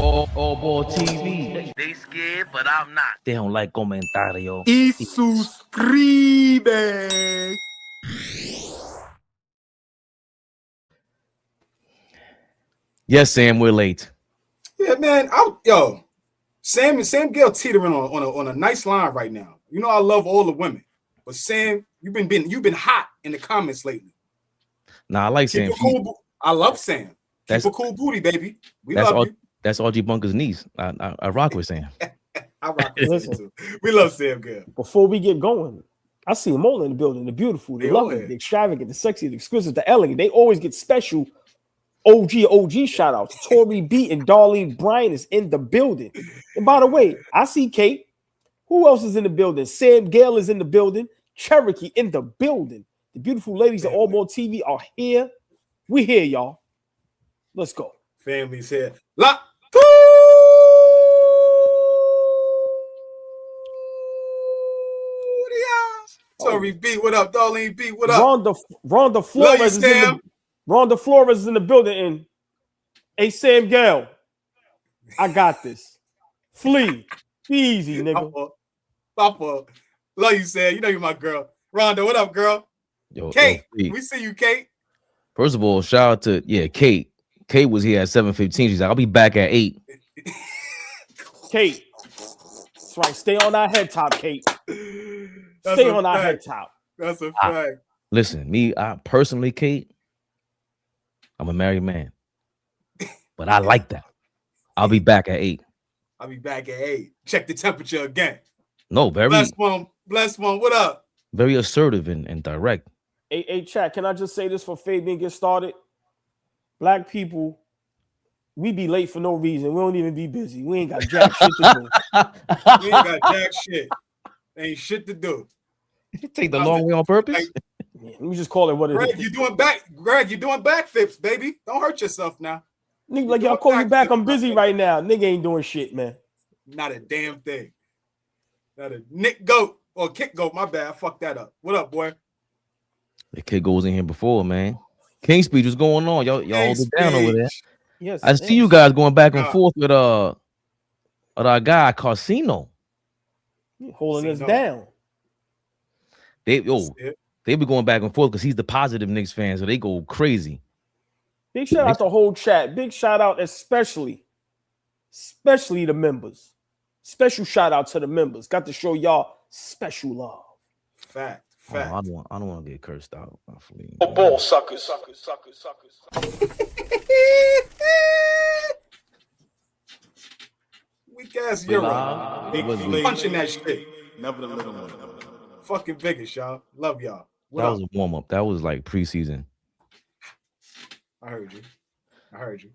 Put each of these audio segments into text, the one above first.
Allball TV. They scared, but I'm not. They don't like comentario. Y suscribe. Yes, Sam, we're late. Yeah, man. Sam Gale teetering on a nice line right now. You know I love all the women, but Sam, you've been hot in the comments lately. Nah, I like Sam. I love Sam. Keep a cool booty, baby. We love you. That's RG Bunker's niece. I rock with Sam. I rock with Sam too. We love Sam Gale. Before we get going, I see them all in the building. The beautiful, the lovely, the extravagant, the sexy, the exquisite, the elegant. They always get special OG shout outs. Tori B and Darlene Bryan is in the building. And by the way, I see Kate. Who else is in the building? Sam Gale is in the building. Cherokee in the building. The beautiful ladies of Allball TV are here. We here, y'all. Let's go. Family's here. Tori B, what up? Darlene B, what up? Rhonda Flores Rhonda Flores is in the building. And hey, Sam Gale, I got this. Flee. Be easy, nigga. Papa. Love you, Sam. You know you're my girl. Rhonda, what up, girl? Yo, Kate, we see you, Kate. First of all, shout out to Kate. Kate was here at 7:15. She's like, I'll be back at 8. Kate. That's right. Stay on our head top, Kate. Stay on our head top. That's a fact. Listen, I personally, Kate, I'm a married man. But I like that. I'll be back at 8. I'll be back at 8. Check the temperature again. No, very bless one. What up? Very assertive and direct. Hey, chat, can I just say this for Fabian get started? Black people, we be late for no reason. We don't even be busy. We ain't got jack shit to do. We ain't got jack shit. Ain't shit to do. You take the long way on purpose? Let me just call it what it is. Greg, you're doing backflips, baby. Don't hurt yourself now. Nigga, like y'all call you back. I'm busy right now. Nigga ain't doing shit, man. Not a damn thing. Not a Nick Goat or Kick Goat. My bad. I fucked that up. What up, boy? The kid goes in here before, man. King Speech, what's going on? Y'all hold it down over there. Yes, I see you guys going back and forth with our guy Casino. Holding us down. They be going back and forth because he's the positive Knicks fan, so they go crazy. Big shout out to the whole chat. Big shout out, especially the members. Special shout out to the members. Got to show y'all special love. Fact. Oh, I don't want to get cursed out. Ball suckers. Weak ass Euro. Big punching that shit. Never the little one. Fucking biggest, y'all. Love y'all. That was a warm up. That was like preseason. I heard you.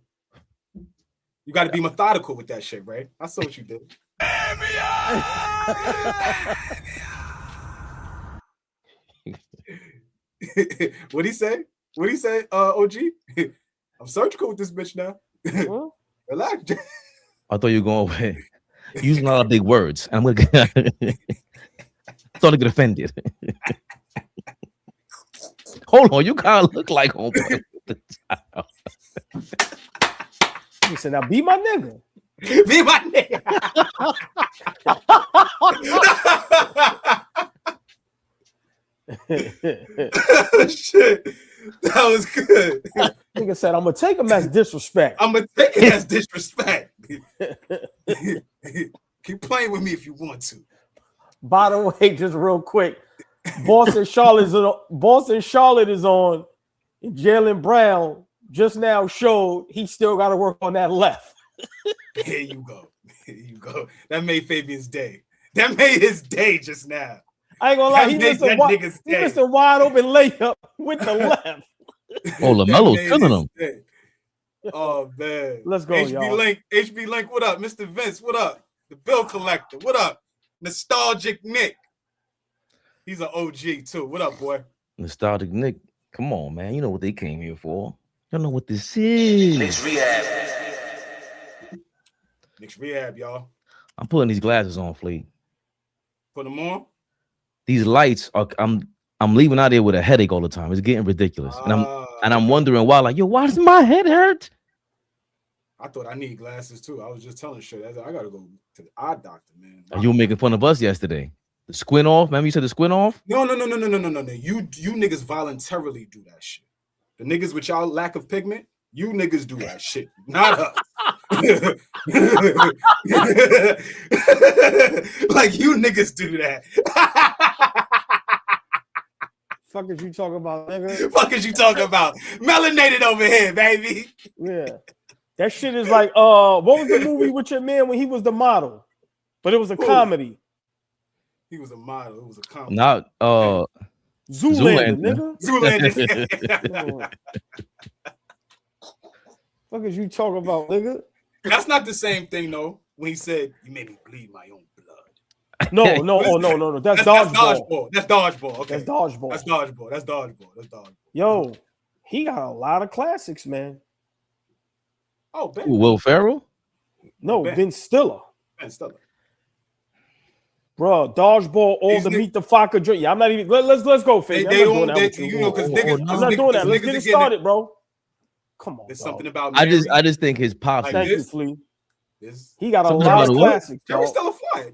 You got to be methodical with that shit, right? I saw what you did. What'd he say? OG? I'm surgical with this bitch now. Relax. I thought you were going away. Using a lot of big words. I'm gonna starting to get offended. Hold on, you kind of look like homeboy. He said, "Now be my nigga." Be my nigga. Shit, that was good. Nigga said, "I'm gonna take him as disrespect." I'm gonna take it as disrespect. Keep playing with me if you want to. By the way, just real quick, Boston Charlotte is on. And Jaylen Brown just now showed he still got to work on that left. Here you go. That made Fabian's day. That made his day just now. I ain't gonna lie, he missed a wide open layup with the left. Oh, LaMelo's killing him. Oh man, let's go, y'all. HB Link, what up? Mr. Vince, what up? The bill collector, what up? Nostalgic Nick, he's an OG too. What up, boy? Nostalgic Nick, come on, man. You know what they came here for. You know what this is. Knicks Rehab. Knicks Rehab, y'all. I'm putting these glasses on, Fleet. Put them on. These lights are. I'm leaving out there with a headache all the time. It's getting ridiculous, and I'm wondering why. Like, yo, why does my head hurt? I thought I need glasses too. I was just telling shit. I gotta go to the eye doctor, man. You were making fun of us yesterday. The squint off. Remember you said the squint off? No. You niggas voluntarily do that shit. The niggas with y'all lack of pigment, you niggas do that shit, not us. Like you niggas do that. Fuck is you talking about, nigga? Fuck is you talking about? Melanated over here, baby. Yeah. That shit is like, what was the movie with your man when he was the model? But it was a comedy. He was a model. It was a comedy. Not Zoolander, nigga. Zoolander. Fuck is you talking about, nigga? That's not the same thing, though. When he said, "You made me bleed my own blood." No. That's dodgeball. That's dodgeball. Okay. That's dodgeball. That's dodgeball. Yo, he got a lot of classics, man. Oh, Ben. Will Ferrell? No, Ben Stiller. Ben Stiller. Bro, dodgeball, all the meet the Faka drink. Yeah, I'm not even. Let's go, Faith. I'm not doing that. Let's get it started, bro. Come on. There's something about. I just think his pops. Thank you, Flea. He got a lot of classics. Jerry Stiller fire.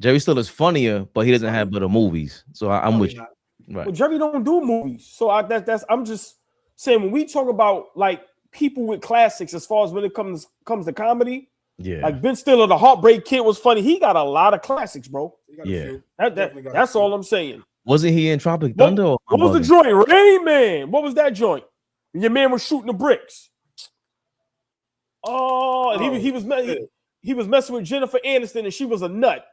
Jerry Stiller's funnier, but he doesn't have better movies. So I'm with you. Right. Well, Jerry don't do movies, so I'm just saying when we talk about like people with classics, as far as when it comes to comedy, yeah, like Ben Stiller, the Heartbreak Kid was funny. He got a lot of classics, bro. Yeah, that's all I'm saying. Wasn't he in Tropic Thunder? What was the joint? Rain Man. What was that joint? Your man was shooting the bricks. Oh, and he was messing with Jennifer Aniston, and she was a nut.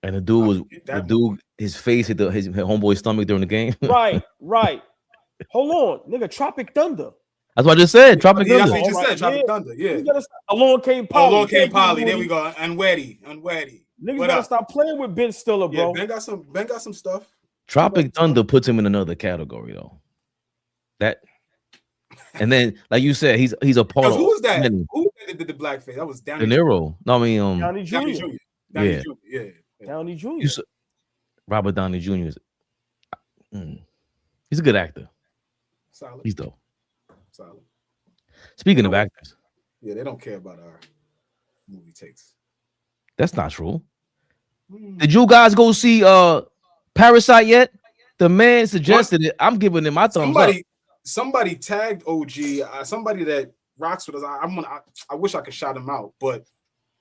And the dude his face hit his homeboy's stomach during the game. Right. Hold on, nigga. Tropic Thunder. That's what I just said. Tropic Thunder. That's what you just said. Tropic Thunder. Yeah. Along Came Polly. There we go. Unweddy. Niggas gotta stop playing with Ben Stiller, bro. Yeah, Ben got some stuff. Tropic Thunder puts him in another category, though. That, and then, like you said, he's a part of. Who was that? Who did the blackface? That was Downey. De Niro. No, I mean, Downey Jr. Downey Jr. Downey Jr. Robert Downey Jr. He's a good actor. Solid. He's dope. Solid. Speaking of actors, yeah, they don't care about our movie takes. That's not true. Did you guys go see Parasite yet? The man suggested it. I'm giving him my thumbs up. Somebody tagged OG. Somebody that rocks with us. I wish I could shout him out, but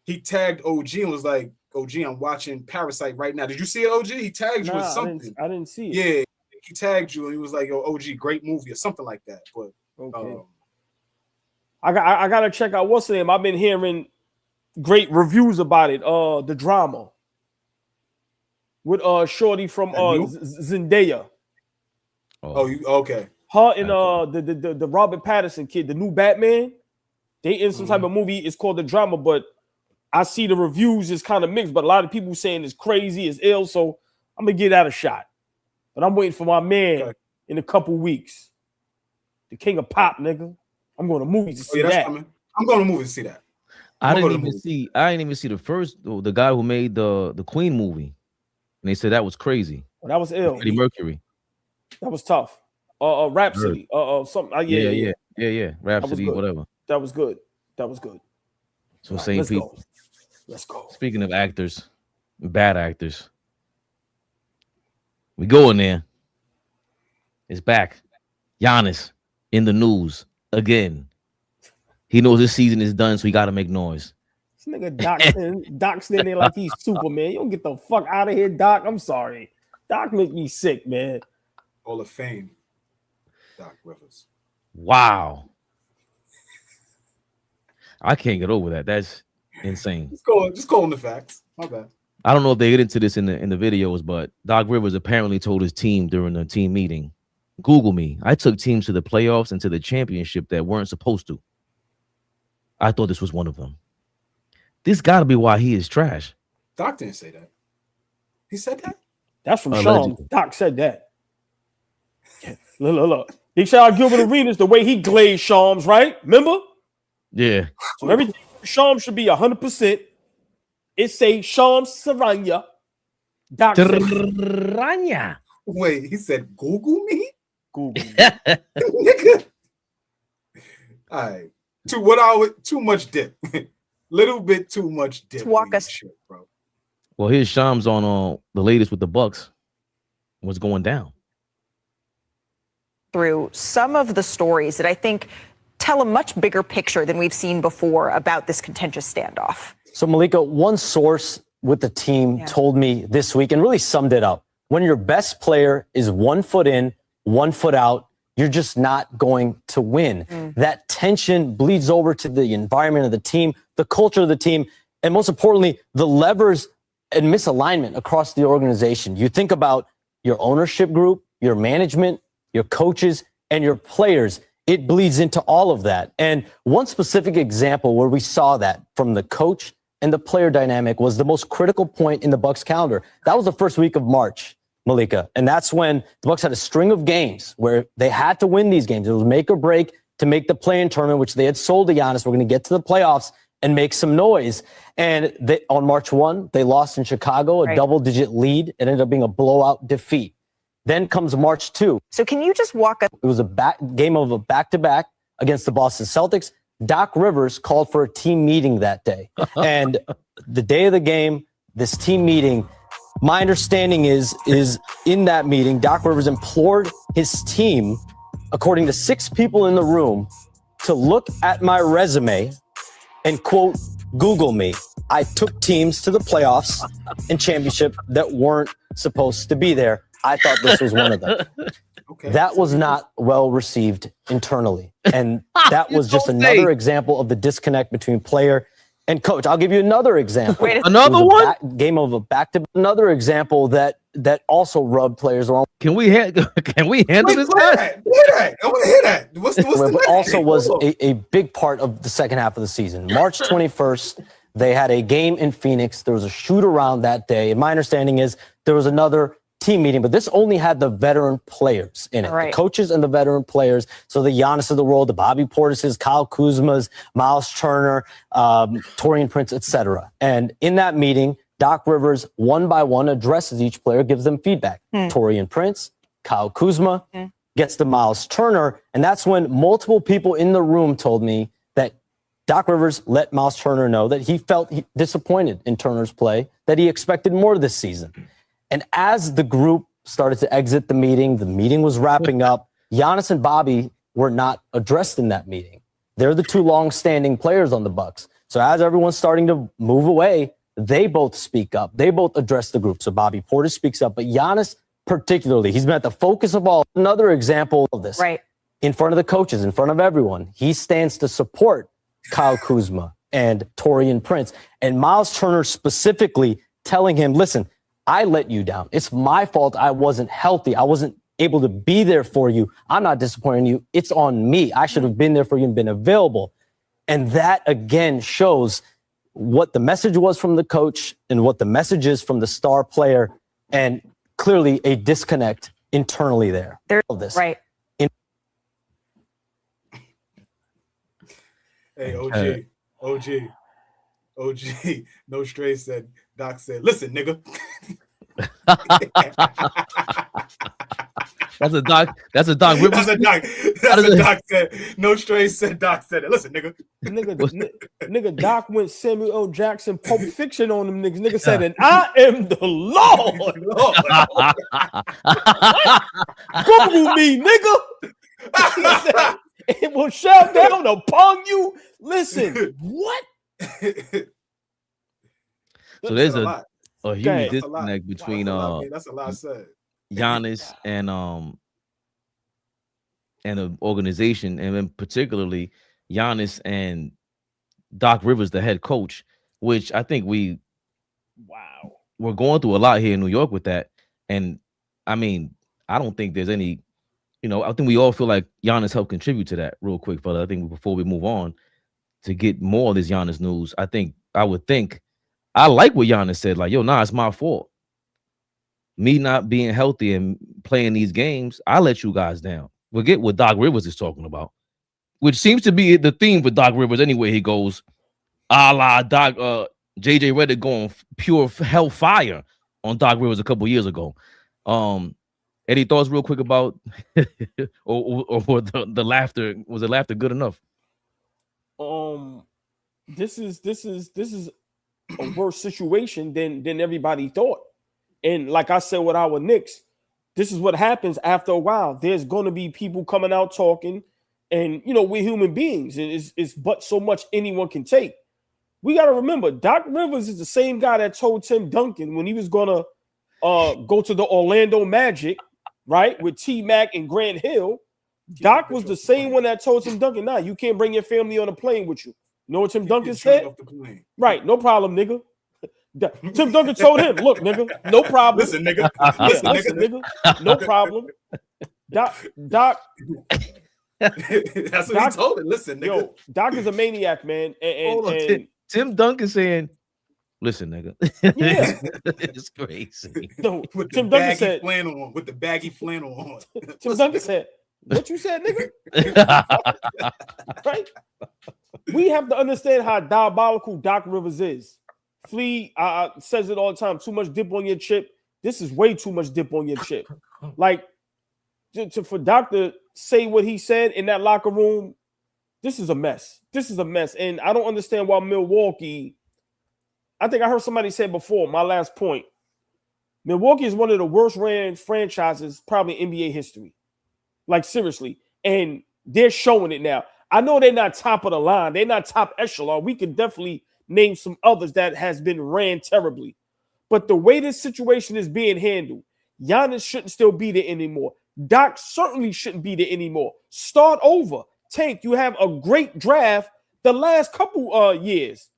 he tagged OG and was like, "OG, I'm watching Parasite right now. Did you see it, OG? He tagged you with something. I didn't see it. Yeah, he tagged you and he was like, "Yo, OG, great movie," or something like that. But okay. I gotta check out what's the name. I've been hearing great reviews about it. The drama with Shorty from Zendaya. Okay. Her and the Robert Pattinson kid, the new Batman. They in some type of movie. It's called The Drama, but I see the reviews is kind of mixed. But a lot of people saying it's crazy, it's ill. So I'm gonna give that a shot. But I'm waiting for my man in a couple weeks. The king of pop, nigga. I'm going to movies to see that. Coming. I'm going to movies to see that. I didn't even see the first, the guy who made the Queen movie, and they said that was crazy. Well, that was ill. Freddie Mercury. That was tough. Rhapsody. Something. Yeah. Rhapsody, whatever. That was good. So same people. Let's go. Speaking of actors, bad actors, we go in there. It's back. Giannis in the news again. He knows this season is done, so he got to make noise. This nigga Doc's in there like he's Superman. You don't get the fuck out of here, Doc. I'm sorry. Doc make me sick, man. Hall of Fame. Doc Rivers. Wow. I can't get over that. That's insane. Just calling the facts. My bad. I don't know if they get into this in the videos, but Doc Rivers apparently told his team during the team meeting, Google me. I took teams to the playoffs and to the championship that weren't supposed to. I thought this was one of them. This got to be why he is trash. Doc didn't say that. He said that? That's from Sean. Doc said that. Look. He shout out Gilbert Arenas the way he glazed Shams, right? Remember? Yeah. So everything Shams should be 100%. It say Shams Saranya. Doc Saranya. Wait, he said Google me? Google me. Nigga. All right. too much dip. Little bit too much dip. Walk us, shit, bro. Well, here's Shams on the latest with the Bucks. What's going down? Through some of the stories that I think tell a much bigger picture than we've seen before about this contentious standoff. So, Malika, one source with the team told me this week and really summed it up. When your best player is 1 foot in, 1 foot out, you're just not going to win. That tension bleeds over to the environment of the team, the culture of the team, and most importantly, the levers and misalignment across the organization. You think about your ownership group, your management, your coaches, and your players. It bleeds into all of that. And one specific example where we saw that from the coach and the player dynamic was the most critical point in the Bucks calendar. That was the first week of March, Malika. And that's when the Bucks had a string of games where they had to win these games. It was make or break to make the play-in tournament, which they had sold to Giannis. We're going to get to the playoffs and make some noise. And on March 1, they lost in Chicago, a double-digit lead. It ended up being a blowout defeat. Then comes March 2. So can you just walk us? It was a game of a back-to-back against the Boston Celtics. Doc Rivers called for a team meeting that day. And the day of the game, this team meeting, my understanding is in that meeting, Doc Rivers implored his team, according to 6 people in the room, to look at my resume and, quote, Google me. I took teams to the playoffs and championship that weren't supposed to be there. I thought this was one of them. Okay. That was not well received internally. And that was just another example of the disconnect between player and coach. I'll give you another example. Another one? Game of a back-to-back. Another example that also rubbed players wrong. Can we handle this? I want to hear that. What's the also was a big part of the second half of the season. March 21st, they had a game in Phoenix. There was a shoot around that day. And my understanding is there was another team meeting, but this only had the veteran players in it, the coaches and the veteran players. So the Giannis of the world, the Bobby Portises, Kyle Kuzmas, Miles Turner, Taurean Prince, etc. And in that meeting, Doc Rivers, one by one, addresses each player, gives them feedback. Taurean Prince, Kyle Kuzma, gets to Miles Turner. And that's when multiple people in the room told me that Doc Rivers let Miles Turner know that he felt disappointed in Turner's play, that he expected more this season. And as the group started to exit the meeting was wrapping up. Giannis and Bobby were not addressed in that meeting. They're the 2 long-standing players on the Bucks. So as everyone's starting to move away, they both speak up. They both address the group. So Bobby Portis speaks up, but Giannis particularly, he's been at the focus of all. Another example of this. In front of the coaches, in front of everyone, he stands to support Kyle Kuzma and Taurean Prince. And Miles Turner specifically telling him, listen, I let you down. It's my fault I wasn't healthy. I wasn't able to be there for you. I'm not disappointing you. It's on me. I should have been there for you and been available. And that, again, shows what the message was from the coach and what the message is from the star player, and clearly a disconnect internally there. There's this. Hey, OG. No Stray said, Doc said, listen, nigga. That's a Doc Rivers. That's a Doc said. No Stray said, Doc said it. Listen, nigga. Nigga, Doc went Samuel L. Jackson, Pulp Fiction on them niggas. Nigga said, and I am the Lord. Google me, nigga. It will shout down upon you. Listen, what? So there's a huge disconnect between that's a lot said. Giannis and the organization, and then particularly Giannis and Doc Rivers, the head coach, which I think we're going through a lot here in New York with that. And I mean, I don't think there's any, I think we all feel like Giannis helped contribute to that. Real quick, fella, I think before we move on to get more of this Giannis news, I like what Giannis said, like, yo, nah, it's my fault. Me not being healthy and playing these games, I let you guys down. Forget what Doc Rivers is talking about, which seems to be the theme for Doc Rivers anyway. He goes, a la Doc, JJ Redick going pure hellfire on Doc Rivers a couple years ago. Any thoughts real quick about or the laughter? Was the laughter good enough? this is a worse situation than everybody thought. And like I said with our Knicks, this is what happens after a while. There's going to be people coming out talking, and we're human beings, and it's but so much anyone can take. We got to remember, Doc Rivers is the same guy that told Tim Duncan when he was going to go to the Orlando Magic, right, with T-Mac and Grant Hill. Doc was the same one that told Tim Duncan, nah, you can't bring your family on a plane with you. You know what Tim Duncan said? Right, no problem, nigga. Tim Duncan told him, look, nigga, no problem. Listen, nigga. Listen, nigga, no problem. Doc. That's what he told him. Listen, nigga. Yo, Doc is a maniac, man. And Tim Duncan saying, listen, nigga. Yeah. It's crazy. No, with Tim the Duncan baggy said, flannel on. With the baggy flannel on. Tim Duncan said, what you said, nigga? Right? We have to understand how diabolical Doc Rivers is. Flea says it all the time. Too much dip on your chip. This is way too much dip on your chip. Like, for Doc to say what he said in that locker room, this is a mess. This is a mess. And I don't understand why Milwaukee, I think I heard somebody say before, my last point, Milwaukee is one of the worst ran franchises probably in NBA history. Like, seriously. And they're showing it now. I know they're not top of the line. They're not top echelon. We can definitely name some others that has been ran terribly. But the way this situation is being handled, Giannis shouldn't still be there anymore. Doc certainly shouldn't be there anymore. Start over. Tank, you have a great draft the last couple years.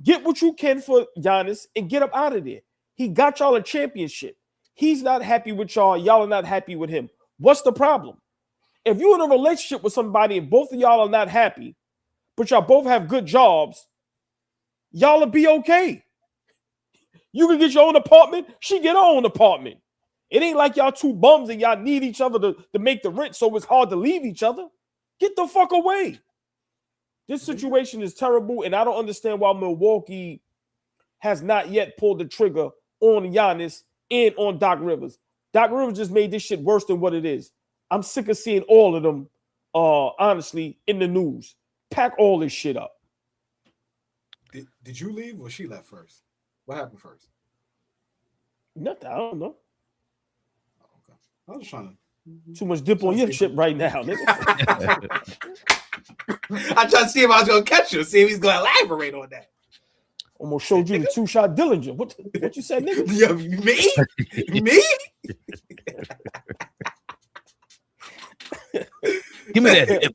Get what you can for Giannis and get up out of there. He got y'all a championship. He's not happy with y'all. Y'all are not happy with him. What's the problem? If you're in a relationship with somebody and both of y'all are not happy, but y'all both have good jobs, y'all will be okay. You can get your own apartment. She get her own apartment. It ain't like y'all two bums and y'all need each other to make the rent, so it's hard to leave each other. Get the fuck away. This situation is terrible, and I don't understand why Milwaukee has not yet pulled the trigger on Giannis and on Doc Rivers. Doc Rivers just made this shit worse than what it is. I'm sick of seeing all of them, honestly, in the news. Pack all this shit up. Did you leave or she left first? What happened first? Nothing. I don't know. Okay. I was just trying to. Too much dip on your chip right now, nigga. I tried to see if I was going to catch you, see if he's going to elaborate on that. Almost showed you the two-shot Dillinger. What you said, nigga? Yeah, me? Me? Give me that.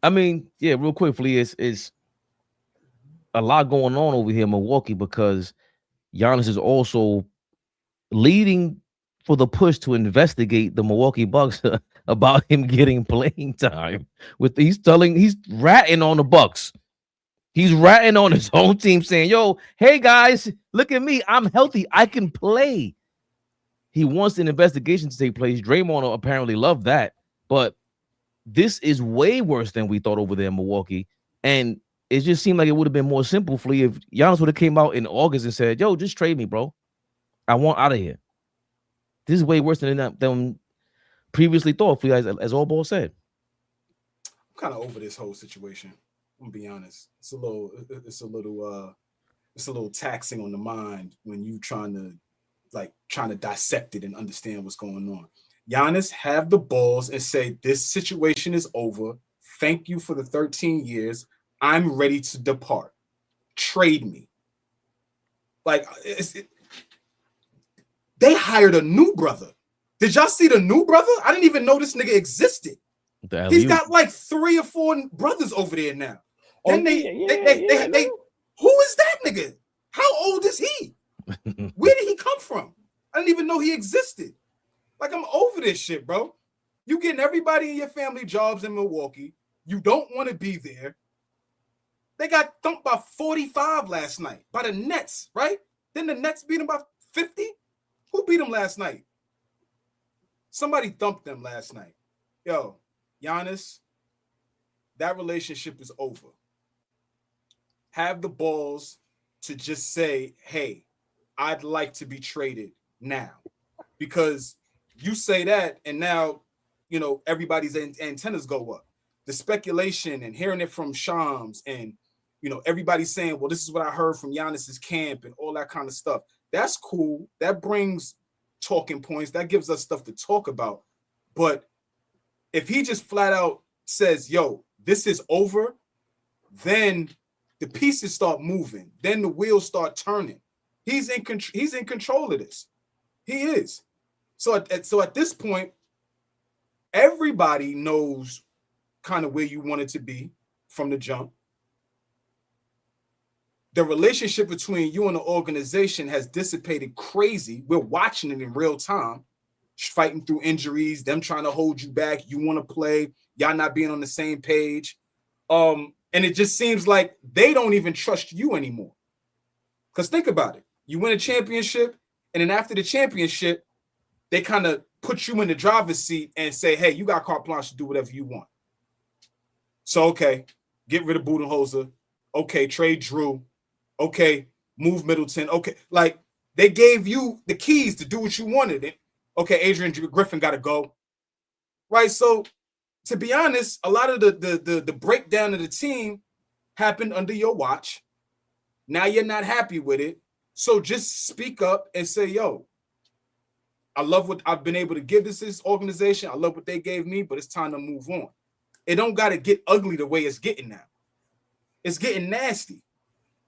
I mean, yeah, real quick, Flea, is a lot going on over here in Milwaukee because Giannis is also leading for the push to investigate the Milwaukee Bucks about him getting playing time. He's ratting on the Bucks. He's ratting on his own team, saying, "Yo, hey guys, look at me. I'm healthy. I can play." He wants an investigation to take place. Draymond apparently loved that, but this is way worse than we thought over there in Milwaukee. And it just seemed like it would have been more simple, Flea, if Giannis would have came out in August and said, "Yo, just trade me, bro. I want out of here." This is way worse than previously thought, Flea, as All Ball said. I'm kind of over this whole situation. I'm gonna be honest. It's a little taxing on the mind when you trying to dissect it and understand what's going on. Giannis, have the balls and say, this situation is over. Thank you for the 13 years. I'm ready to depart. Trade me. They hired a new brother. Did y'all see the new brother? I didn't even know this nigga existed. He's got like 3 or 4 brothers over there now. Then who is that nigga? How old is he? Where did he come from? I didn't even know he existed. Like, I'm over this shit, bro. You getting everybody in your family jobs in Milwaukee. You don't want to be there. They got thumped by 45 last night by the Nets, right? Then the Nets beat them by 50. Who beat them last night? Somebody thumped them last night. Yo, Giannis, that relationship is over. Have the balls to just say, hey, I'd like to be traded now. Because you say that, and now, everybody's antennas go up. the speculation and hearing it from Shams and, you know, everybody saying, well, this is what I heard from Giannis's camp and all that kind of stuff. That's cool. That brings talking points. That gives us stuff to talk about. But if he just flat out says, yo, this is over, then the pieces start moving. Then the wheels start turning. He's in control of this. He is. So at this point, everybody knows kind of where you want it to be from the jump. The relationship between you and the organization has dissipated crazy. We're watching it in real time, fighting through injuries, them trying to hold you back. You want to play, y'all not being on the same page. And it just seems like they don't even trust you anymore. Because think about it. You win a championship, and then after the championship, they kind of put you in the driver's seat and say, hey, you got carte blanche to do whatever you want. So, okay, get rid of Budenholzer. Okay, trade Drew. Okay, move Middleton. Okay, like they gave you the keys to do what you wanted. Okay, Adrian Griffin got to go. Right, so to be honest, a lot of the breakdown of the team happened under your watch. Now you're not happy with it. So just speak up and say, yo, I love what I've been able to give this organization. I love what they gave me, but it's time to move on. It don't got to get ugly the way it's getting now. It's getting nasty.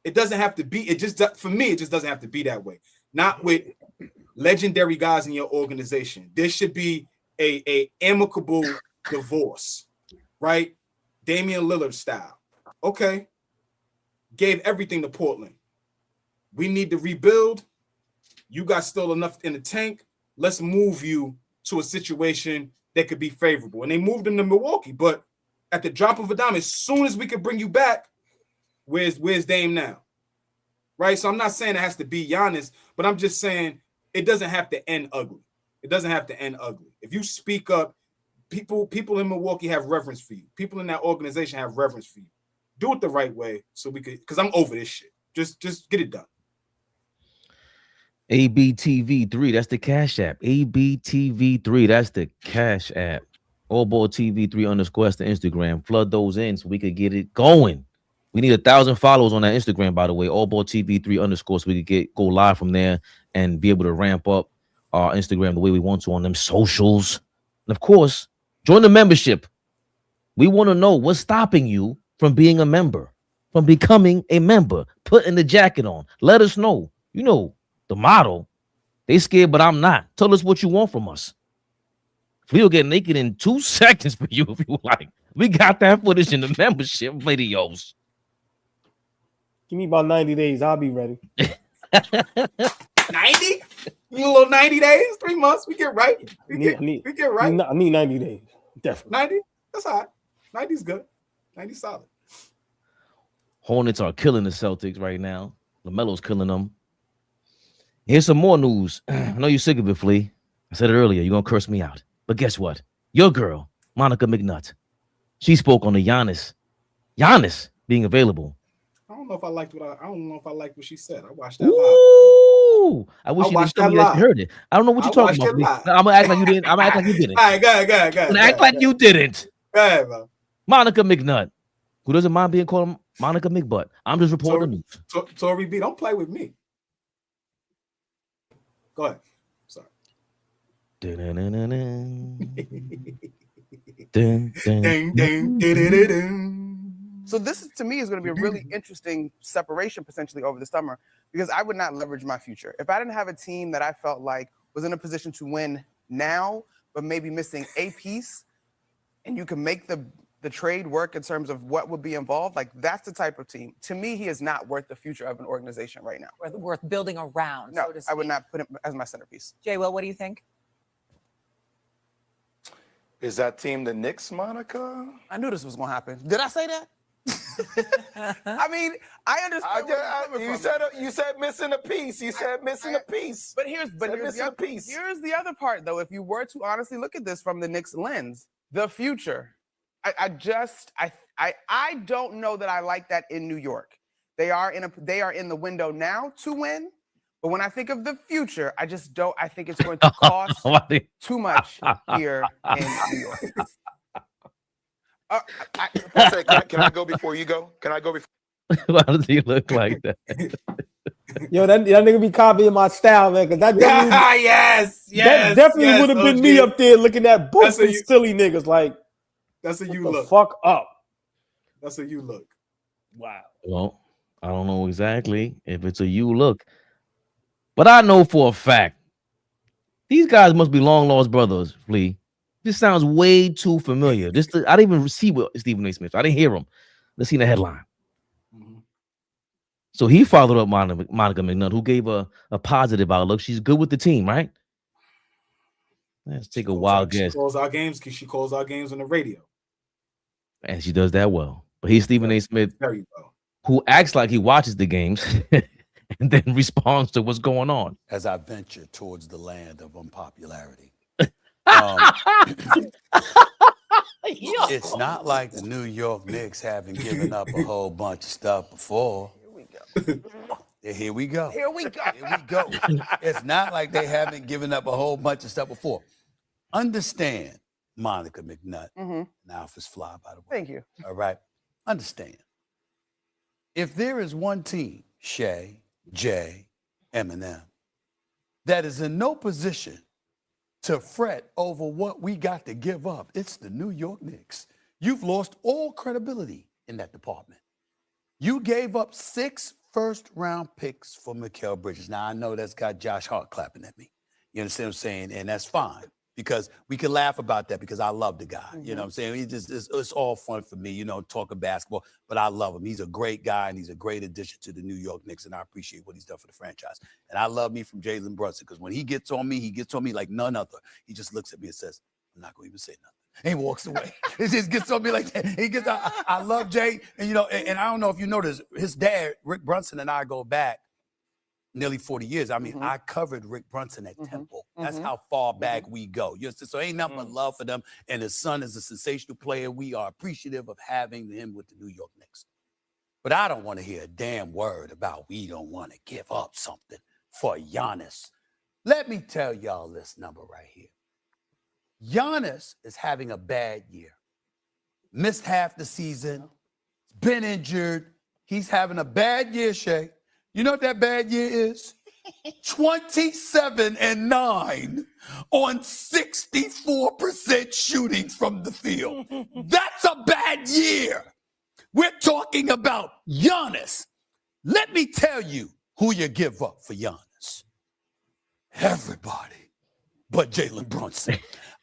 It doesn't have to be. It just, for me, it just doesn't have to be that way. Not with legendary guys in your organization. There should be a amicable divorce, right? Damian Lillard style. Okay. Gave everything to Portland. We need to rebuild. You got still enough in the tank. Let's move you to a situation that could be favorable. And they moved him to Milwaukee. But at the drop of a dime, as soon as we could bring you back, where's Dame now? Right? So I'm not saying it has to be Giannis, but I'm just saying it doesn't have to end ugly. It doesn't have to end ugly. If you speak up, people in Milwaukee have reverence for you. People in that organization have reverence for you. Do it the right way so we could, because I'm over this shit. Just get it done. ABTV3, that's the Cash App. ABTV3, that's the Cash App. All Ball TV 3 _ that's the Instagram. Flood those in so we could get it going. We need 1,000 followers on that Instagram, by the way. All Ball TV 3 _ so we could go live from there and be able to ramp up our Instagram the way we want to on them socials. And of course, join the membership. We want to know what's stopping you from being a member, from becoming a member, putting the jacket on. Let us know. You know the motto. They scared, but I'm not. Tell us what you want from us. We'll get naked in 2 seconds for you if you like. We got that footage in the membership videos. Give me about 90 days. I'll be ready. 90? You a little 90 days, 3 months. We get right. We get right. I need 90 days. Definitely. 90? That's all right. 90's good. 90's solid. Hornets are killing the Celtics right now. LaMelo's killing them. Here's some more news. I know you're sick of it, Flea. I said it earlier. You're going to curse me out. But guess what? Your girl, Monica McNutt, she spoke on the Giannis being available. I don't know if I liked what she said. I watched that live. Ooh, I wish you heard it. I don't know what you're talking about. I'm gonna act like you didn't. I'm gonna act like you didn't. All right, go ahead. I'm gonna act like you didn't. Go ahead, bro. Monica McNutt, who doesn't mind being called Monica McButt. I'm just reporting the news. Tory B, don't play with me. Go ahead. Sorry. So this, to me, is going to be a really interesting separation potentially over the summer, because I would not leverage my future. If I didn't have a team that I felt like was in a position to win now, but maybe missing a piece, and you can make the trade work in terms of what would be involved, like that's the type of team. To me, he is not worth the future of an organization right now. Worth building around. No, so to speak. I would not put him as my centerpiece. Jay, Will, what do you think? Is that team the Knicks, Monica? I knew this was going to happen. Did I say that? I mean, I understand. You said missing a piece. You said missing a piece. But here's the other part, though. If you were to honestly look at this from the Knicks lens, the future. I don't know that I like that in New York. They are in the window now to win. But when I think of the future, I just don't. I think it's going to cost too much here in New York. One second, can I go before you go? Can I go before? Why does he look like that? Yo, that nigga be copying my style, man. Because that definitely, that definitely would have been me up there looking at both these silly niggas. Like, that's a you the look. fuck up. That's a you look. Wow. Well, I don't know exactly if it's a you look, but I know for a fact these guys must be long lost brothers. Flea, this sounds way too familiar. I didn't even see what Stephen A. Smith. I didn't hear him. Let's see the headline. So he followed up Monica McNutt, who gave a positive outlook. She's good with the team, right? Let's take a wild guess. She calls our games because she calls our games on the radio. And she does that well. But he's Stephen A. Smith, Very well. who acts like he watches the games and then responds to what's going on. As I venture towards the land of unpopularity. It's not like the New York Knicks haven't given up a whole bunch of stuff before. Here we go. Here we go. Here we go. It's not like they haven't given up a whole bunch of stuff before. Understand, Monica McNutt. Now, if it's fly, by the way. Thank you. All right. Understand. If there is one team, Shay, Jay, Eminem, that is in no position to fret over what we got to give up, it's the New York Knicks. You've lost all credibility in that department. You gave up 6 first-round picks for Mikal Bridges. Now, I know that's got Josh Hart clapping at me. You understand what I'm saying? And that's fine, because we can laugh about that because I love the guy. You know what I'm saying? It's all fun for me, you know, talking basketball, but I love him. He's a great guy, and he's a great addition to the New York Knicks, and I appreciate what he's done for the franchise. And I love me from Jalen Brunson, because when he gets on me like none other. He just looks at me and says, I'm not going to even say nothing. And he walks away. It just gets on me like that. I love Jay. And, you know, and I don't know if you noticed, his dad, Rick Brunson, and I go back nearly 40 years. I mean, I covered Rick Brunson at Temple. That's how far back we go. So ain't nothing but love for them. And his son is a sensational player. We are appreciative of having him with the New York Knicks. But I don't want to hear a damn word about we don't want to give up something for Giannis. Let me tell y'all this number right here. Giannis is having a bad year. Missed half the season. Been injured. He's having a bad year, Shay. You know what that bad year is? 27-9 on 64% shooting from the field. That's a bad year. We're talking about Giannis. Let me tell you who you give up for Giannis. Everybody but Jalen Brunson.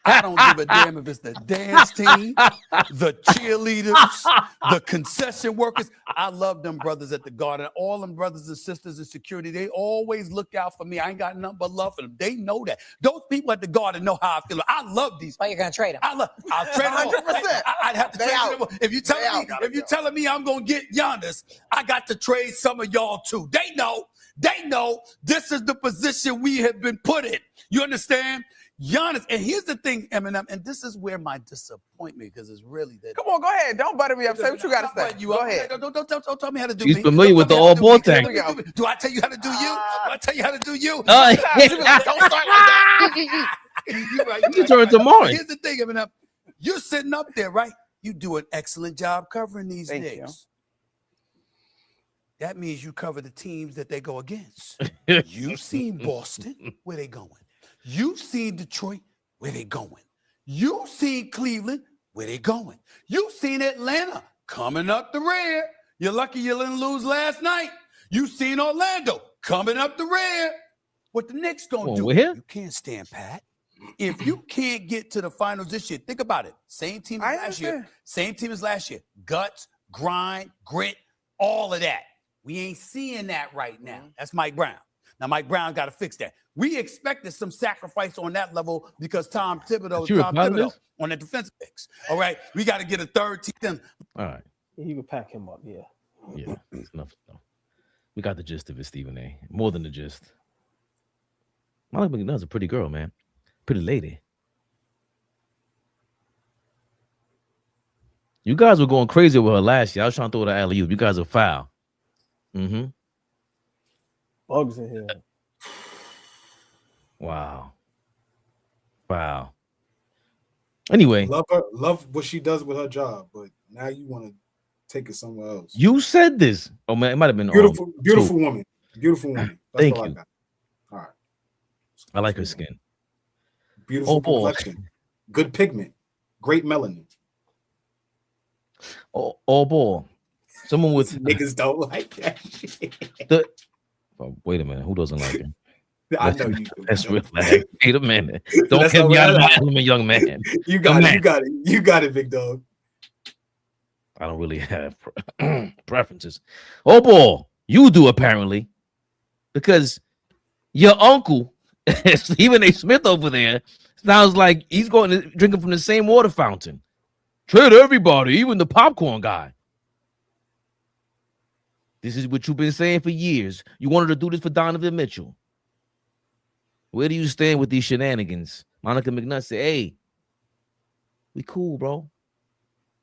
I don't give a damn if it's the dance team, the cheerleaders, the concession workers. I love them brothers at the Garden. All them brothers and sisters in security, they always look out for me. I ain't got nothing but love for them. They know that. Those people at the Garden know how I feel. I love these. But you're going to trade them. I'll trade them 100%. I'd have to trade them. If you're telling me I'm going to get Giannis, I got to trade some of y'all too. They know this is the position we have been put in. You understand? Giannis, and here's the thing, Eminem, and this is where my disappointment, because it's really that. Come on, go ahead. Don't butter me up. Say what you got to say. Go ahead. Don't tell me how to do He's me. familiar with the all ball tank. Do I tell you how to do you? Do I tell you how to do you? Don't start like that. You're right. You turn to Maury. Here's the thing, Eminem. You're sitting up there, right? You do an excellent job covering these Knicks. That means you cover the teams that they go against. You've seen Boston, where they going. You've seen Detroit, where they going. You've seen Cleveland, where they going. You've seen Atlanta coming up the rear. You're lucky you didn't lose last night. You've seen Orlando coming up the rear. What the Knicks gonna do? You can't stand pat. If you can't get to the finals this year, think about it. Same team as last year. Same team as last year. Guts, grind, grit, all of that. We ain't seeing that right now. That's Mike Brown. Now, Mike Brown got to fix that. We expected some sacrifice on that level because Tom Thibodeau on the defensive picks. All right, we got to get a third team. All right. You can pack him up, yeah. Yeah, that's enough. We got the gist of it, Stephen A. More than the gist. Monica McNutt's a pretty girl, man. Pretty lady. You guys were going crazy with her last year. I was trying to throw the alley-oop. You guys are foul. Mm-hmm. Bugs in here. Wow. Anyway, Love her, love what she does with her job, but now you want to take it somewhere else. you said this. Oh man, it might have been Beautiful, beautiful two. woman. Beautiful woman. That's Thank all you. I got. All right. I like her skin. Beautiful Oh, boy. complexion. Good pigment. Great melanin. Oh boy. Someone with Niggas don't like that shit. Oh, wait a minute. Who doesn't like her? I know you do. That's real. Wait a minute. Don't That's get not me what out of I- my young man. You got it. You got it. You got it, big dog. I don't really have preferences. Oh boy, you do apparently, because your uncle Stephen A. Smith over there sounds like he's going to drinking from the same water fountain. Trade everybody, even the popcorn guy. This is what you've been saying for years. You wanted to do this for Donovan Mitchell. Where do you stand with these shenanigans? Monica McNutt said, "Hey, we cool, bro."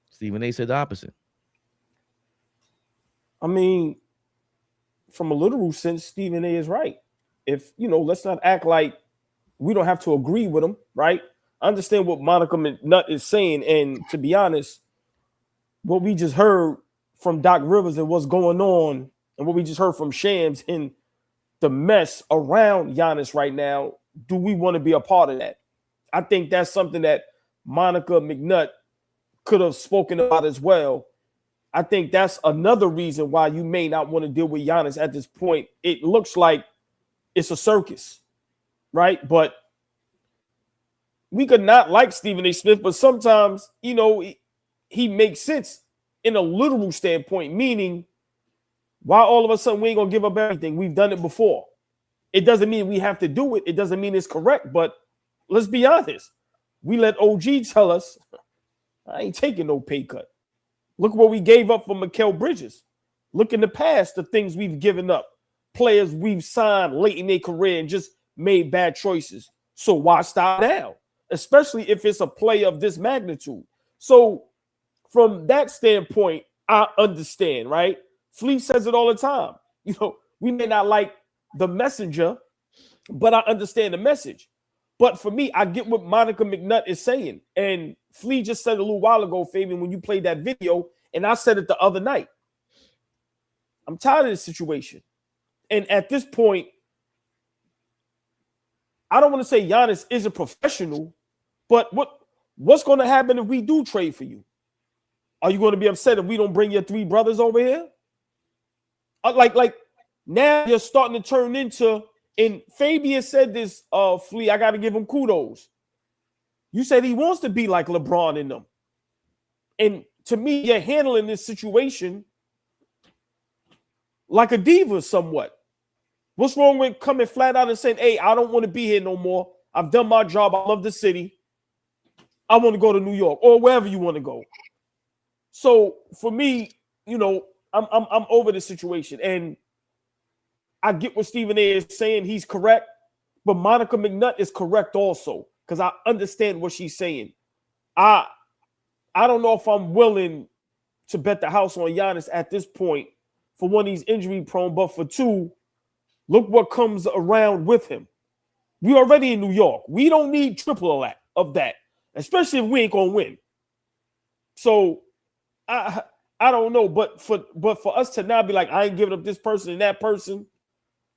Stephen A. said the opposite. I mean, from a literal sense, Stephen A. is right. If, let's not act like we don't have to agree with him, right? I understand what Monica McNutt is saying. And to be honest, what we just heard from Doc Rivers and what's going on, and what we just heard from Shams and the mess around Giannis right now, do we want to be a part of that? I think that's something that Monica McNutt could have spoken about as well. I think that's another reason why you may not want to deal with Giannis at this point. It looks like it's a circus, right? But we could not like Stephen A. Smith, but sometimes, he makes sense in a literal standpoint, meaning why all of a sudden we ain't gonna give up everything? We've done it before. It doesn't mean we have to do it. It doesn't mean it's correct, but let's be honest. We let OG tell us, I ain't taking no pay cut. Look what we gave up for Mikal Bridges. Look in the past, the things we've given up. Players we've signed late in their career and just made bad choices. So why stop now? Especially if it's a play of this magnitude. So from that standpoint, I understand, right? Fleet says it all the time. We may not like the messenger, but I understand the message. But for me, I get what Monica McNutt is saying. And Flea just said a little while ago, Fabian, when you played that video, and I said it the other night. I'm tired of this situation. And at this point, I don't want to say Giannis is a professional, but what's going to happen if we do trade for you? Are you going to be upset if we don't bring your three brothers over here? Like now you're starting to turn into, and Fabian said this, Flea, I got to give him kudos. You said he wants to be like LeBron in them. And to me, you're handling this situation like a diva somewhat. What's wrong with coming flat out and saying, hey, I don't want to be here no more. I've done my job. I love the city. I want to go to New York or wherever you want to go. So for me, I'm over the situation. And I get what Stephen A. is saying. He's correct. But Monica McNutt is correct also, because I understand what she's saying. I don't know if I'm willing to bet the house on Giannis at this point. For one, he's injury prone, but for two, look what comes around with him. We already in New York. We don't need triple of that, especially if we ain't gonna win. So I don't know, but for us to now be like, I ain't giving up this person and that person,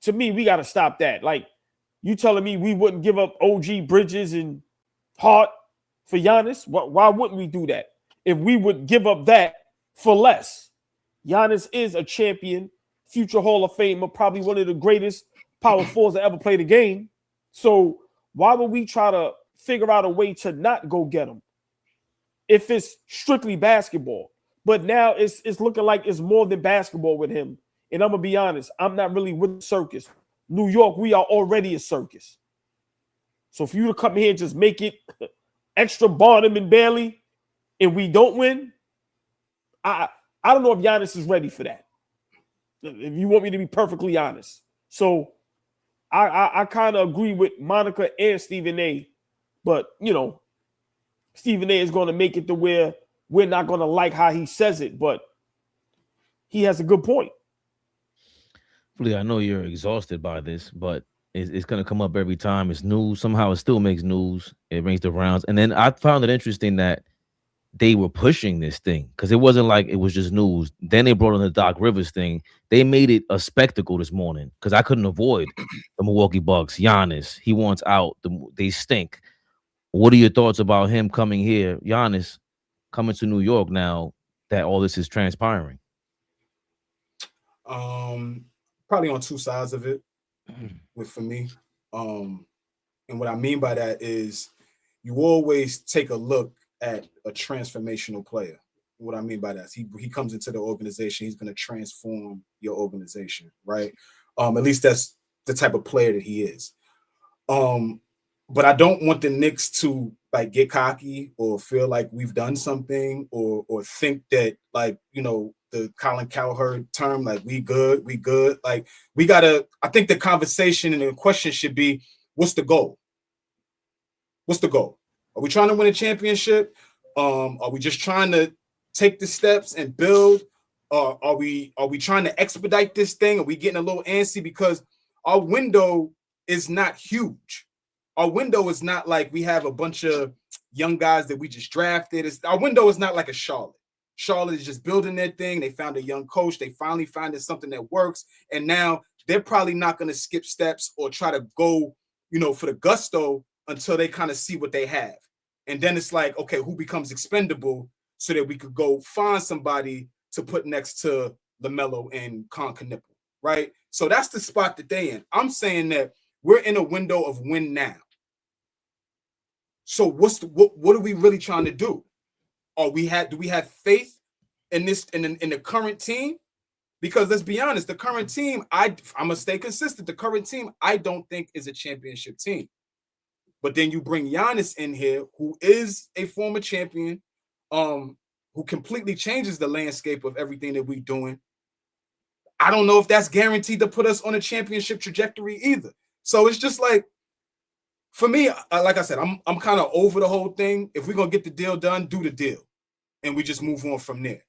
to me, we got to stop that. Like, you telling me we wouldn't give up OG, Bridges, and Hart for Giannis? Why wouldn't we do that? If we would give up that for less. Giannis is a champion, future Hall of Famer, probably one of the greatest power fours that ever played the game. So why would we try to figure out a way to not go get him if it's strictly basketball? But now it's looking like it's more than basketball with him. And I'm going to be honest, I'm not really with the circus. New York, we are already a circus. So for you to come here and just make it extra Barnum and Bailey and we don't win, I don't know if Giannis is ready for that. If you want me to be perfectly honest. So I kind of agree with Monica and Stephen A. But, Stephen A. is going to make it to where we're not going to like how he says it. But he has a good point. I know you're exhausted by this, but It's gonna come up every time. It's news. Somehow it still makes news. It makes the rounds. And then I found it interesting that they were pushing this thing because it wasn't like it was just news. Then they brought in the Doc Rivers thing. They made it a spectacle this morning because I couldn't avoid the Milwaukee Bucks. Giannis, he wants out. They stink. What are your thoughts about him coming here? Giannis coming to New York now that all this is transpiring? Probably on two sides of it for me. And what I mean by that is you always take a look at a transformational player. What I mean by that is he comes into the organization, he's going to transform your organization, right? At least that's the type of player that he is. But I don't want the Knicks to like get cocky or feel like we've done something or think that like, you know, the Colin Cowherd term, like we good. Like we gotta, I think the conversation and the question should be, what's the goal? What's the goal? Are we trying to win a championship? Are we just trying to take the steps and build? Are we trying to expedite this thing? Are we getting a little antsy because our window is not huge? Our window is not like we have a bunch of young guys that we just drafted. Our window is not like a Charlotte. Charlotte is just building their thing. They found a young coach. They finally found something that works. And now they're probably not going to skip steps or try to go, you know, for the gusto until they kind of see what they have. And then it's like, okay, who becomes expendable so that we could go find somebody to put next to LaMelo and Knicks, right? So that's the spot that they in. I'm saying that we're in a window of win now. So what are we really trying to do? Do we have faith in this in the current team? Because let's be honest, the current team, I'm gonna stay consistent. The current team, I don't think is a championship team. But then you bring Giannis in here, who is a former champion, who completely changes the landscape of everything that we're doing. I don't know if that's guaranteed to put us on a championship trajectory either. So it's just like, for me, like I said, I'm kind of over the whole thing. If we're gonna get the deal done, do the deal, and we just move on from there.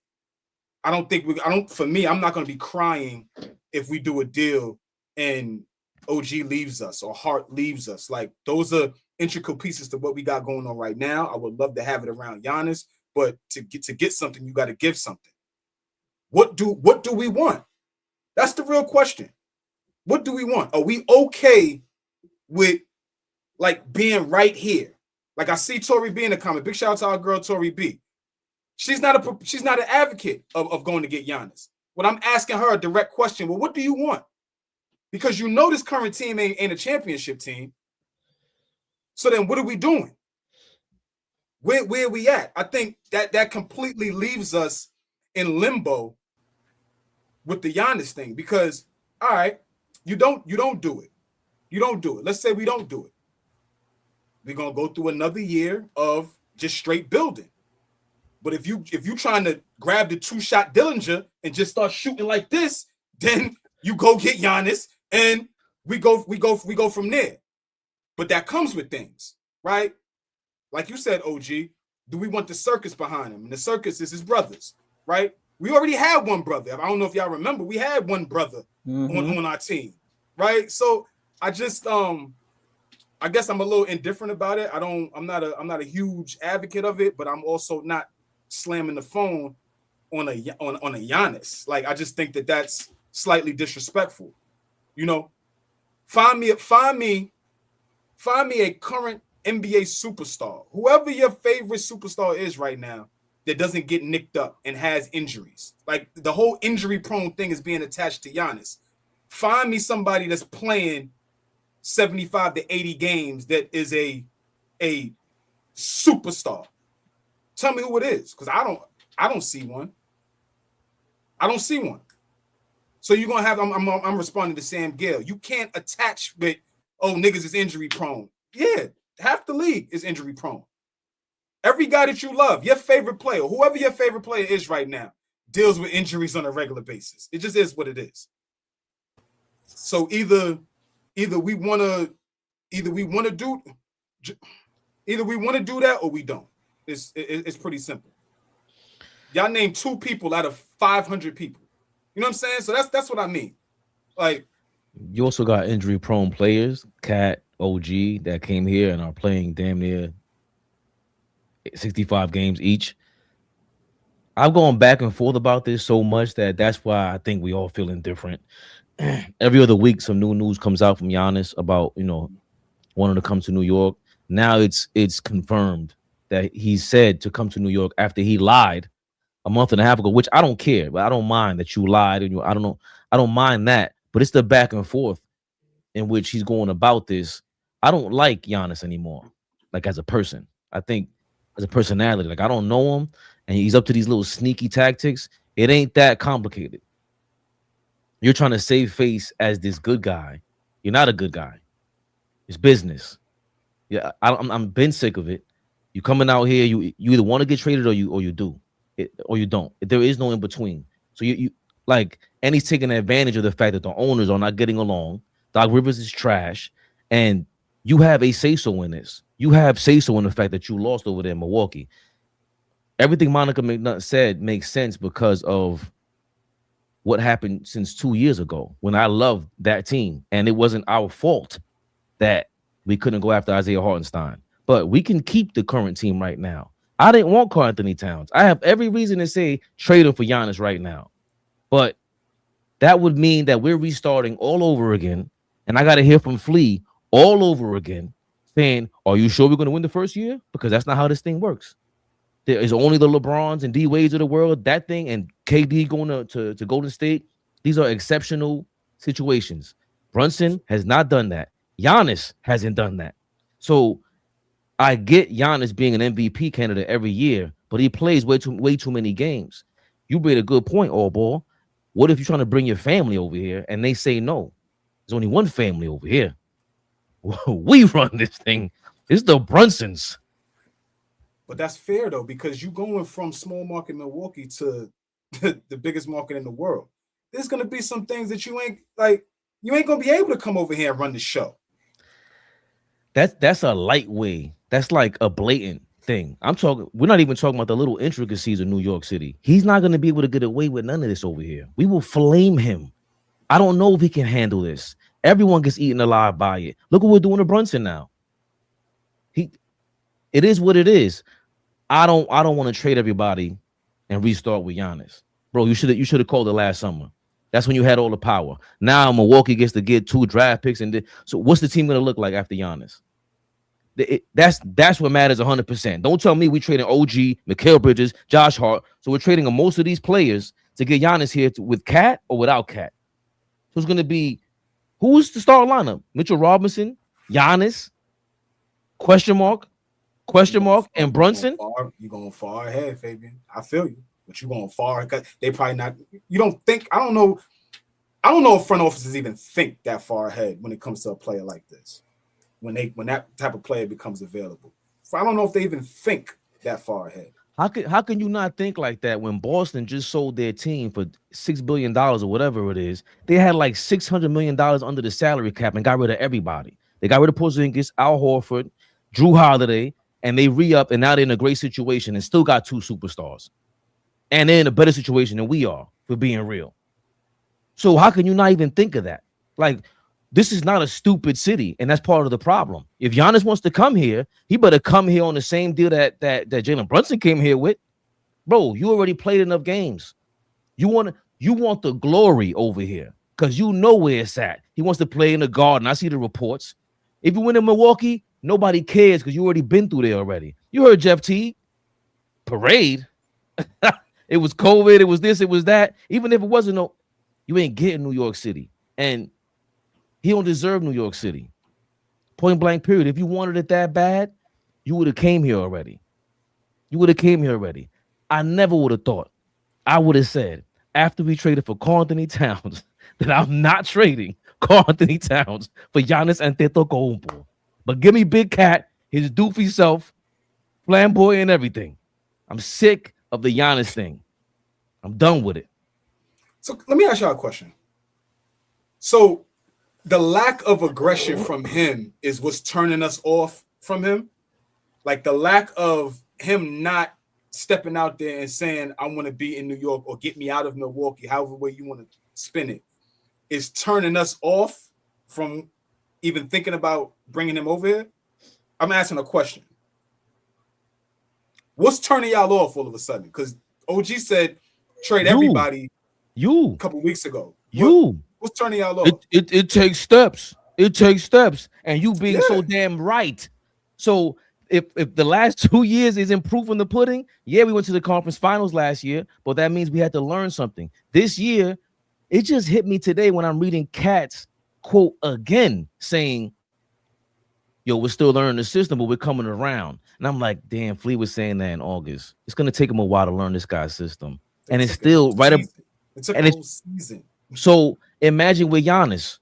For me, I'm not gonna be crying if we do a deal and OG leaves us or Hart leaves us. Like those are intricate pieces to what we got going on right now. I would love to have it around Giannis, but to get something, you got to give something. What do we want? That's the real question. What do we want? Are we okay with like being right here? Like I see Tori B in the comment. Big shout out to our girl Tori B. She's not an advocate of going to get Giannis. What I'm asking her a direct question. Well, what do you want? Because you know this current team ain't a championship team. So then what are we doing? Where are we at? I think that completely leaves us in limbo with the Giannis thing. Because all right, you don't do it. You don't do it. Let's say we don't do it. We're gonna go through another year of just straight building. But if you trying to grab the 2-shot Dillinger and just start shooting like this, then you go get Giannis and we go from there. But that comes with things, right? Like you said, OG, do we want the circus behind him? And the circus is his brothers, right? We already had one brother. I don't know if y'all remember. We had one brother on our team, right? So I just I guess I'm a little indifferent about it. I'm not a huge advocate of it, but I'm also not slamming the phone on a Giannis. Like I just think that that's slightly disrespectful. You know, find me a current NBA superstar, whoever your favorite superstar is right now, that doesn't get nicked up and has injuries. Like the whole injury prone thing is being attached to Giannis. Find me somebody that's playing 75 to 80 games that is a superstar. Tell me who it is, because I don't see one. I don't see one. So you're gonna have. I'm responding to Sam Gale. You can't attach with, oh, niggas is injury prone. Yeah, half the league is injury prone. Every guy that you love, your favorite player, whoever your favorite player is right now, deals with injuries on a regular basis. It just is what it is. So either we want to do that or we don't. It's pretty simple. Y'all name 2 people out of 500 people. You know what I'm saying? So that's what I mean. Like You also got injury-prone players, Cat, OG, that came here and are playing damn near 65 games each. I've gone back and forth about this so much that's why I think we all feeling different. Every other week, some new news comes out from Giannis about wanting to come to New York. Now it's confirmed that he said to come to New York after he lied a month and a half ago, which I don't care, but I don't mind that you lied and I don't mind that. But it's the back and forth in which he's going about this. I don't like Giannis anymore, like as a person. I think as a personality, like I don't know him, and he's up to these little sneaky tactics. It ain't that complicated. You're trying to save face as this good guy. You're not a good guy. It's business. Yeah, I'm been sick of it. You coming out here, you either want to get traded or you do, or you don't. There is no in between. So you like, and he's taking advantage of the fact that the owners are not getting along. Doc Rivers is trash, and you have a say-so in this. You have say-so in the fact that you lost over there in Milwaukee. Everything Monica McNutt said makes sense because of what happened since 2 years ago when I loved that team, and it wasn't our fault that we couldn't go after Isaiah Hartenstein. But we can keep the current team right now. I didn't want Karl Anthony Towns. I have every reason to say trade him for Giannis right now. But that would mean that we're restarting all over again. And I got to hear from Flea all over again saying, are you sure we're going to win the first year? Because that's not how this thing works. There is only the LeBrons and D-Wades of the world. That thing and KD going to Golden State. These are exceptional situations. Brunson has not done that. Giannis hasn't done that. So I get Giannis being an MVP candidate every year, but he plays way too many games. You made a good point, All Ball. What if you're trying to bring your family over here and they say no? There's only one family over here. We run this thing. It's the Brunsons. But that's fair though, because you going from small market Milwaukee to the biggest market in the world. There's gonna be some things that you ain't gonna be able to come over here and run the show. That's a light way. That's like a blatant thing. We're not even talking about the little intricacies of New York City. He's not going to be able to get away with none of this over here. We will flame him. I don't know if he can handle this. Everyone gets eaten alive by it. Look what we're doing to Brunson now. It is what it is. I don't want to trade everybody and restart with Giannis. Bro, you should have called it last summer. That's when you had all the power. Now Milwaukee gets to get 2 draft picks, so what's the team going to look like after Giannis? That's what matters 100%. Don't tell me we trading OG, Mikal Bridges, Josh Hart. So we're trading most of these players to get Giannis here with Cat or without Cat. So it's going to be, who's the star lineup? Mitchell Robinson, Giannis, question mark, and Brunson. You're going far ahead, Fabian. I feel you, but you're going far. They probably not. You don't think. I don't know if front offices even think that far ahead when it comes to a player like this. When that type of player becomes available, so I don't know if they even think that far ahead. How can you not think like that when Boston just sold their team for $6 billion or whatever it is? They had like $600 million under the salary cap and got rid of everybody. They got rid of Porzingis, Al Horford, Drew Holiday, and they re-up, and now they're in a great situation and still got 2 superstars. And they're in a better situation than we are, for being real. So how can you not even think of that? Like, this is not a stupid city, and that's part of the problem. If Giannis wants to come here, he better come here on the same deal that Jalen Brunson came here with. Bro, you already played enough games. You want the glory over here because you know where it's at. He wants to play in the Garden. I see the reports. If you win in Milwaukee, nobody cares because you already been through there already. You heard Jeff Teague. Parade. It was COVID. It was this. It was that. Even if it wasn't, you ain't getting New York City. And he don't deserve New York City. Point blank period. If you wanted it that bad, you would have came here already. I never would have thought. I would have said, after we traded for Carl Anthony Towns, that I'm not trading Carl Anthony Towns for Giannis Antetokounmpo. But give me Big Cat, his doofy self, flamboyant and everything. I'm sick of the Giannis thing. I'm done with it. So let me ask y'all a question. So the lack of aggression from him is what's turning us off from him. Like the lack of him not stepping out there and saying, I want to be in New York or get me out of Milwaukee, however way you want to spin it. is turning us off from even thinking about bringing him over here? I'm asking a question. What's turning y'all off all of a sudden? Because OG said trade everybody a couple weeks ago. What's turning y'all off? It takes steps. It takes steps. And you being so damn right. So if the last 2 years is improving the pudding, we went to the conference finals last year, but that means we had to learn something. This year, it just hit me today when I'm reading Cat's quote again saying, yo, we're still learning the system, but we're coming around. And I'm like, damn, Flea was saying that in August. It's going to take him a while to learn this guy's system. And it's still right up. It's a whole season. So imagine with Giannis.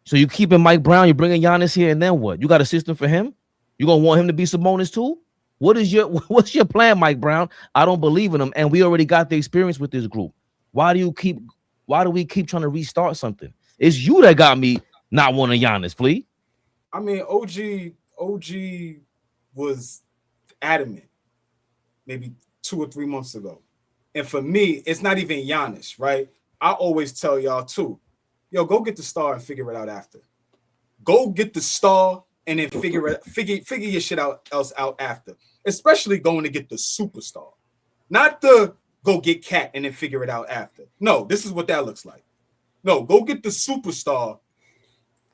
So you keeping Mike Brown, you're bringing Giannis here, and then what? You got a system for him? You going to want him to be Sabonis too? What's your plan, Mike Brown? I don't believe in him. And we already got the experience with this group. Why do we keep trying to restart something? It's you that got me not wanting Giannis, Flea. I mean, OG was adamant maybe 2 or 3 months ago. And for me, it's not even Giannis, right? I always tell y'all too, yo, go get the star and figure it out after. Go get the star and then figure your shit else out after. Especially going to get the superstar. Not the go get Cat and then figure it out after. No, this is what that looks like. No, go get the superstar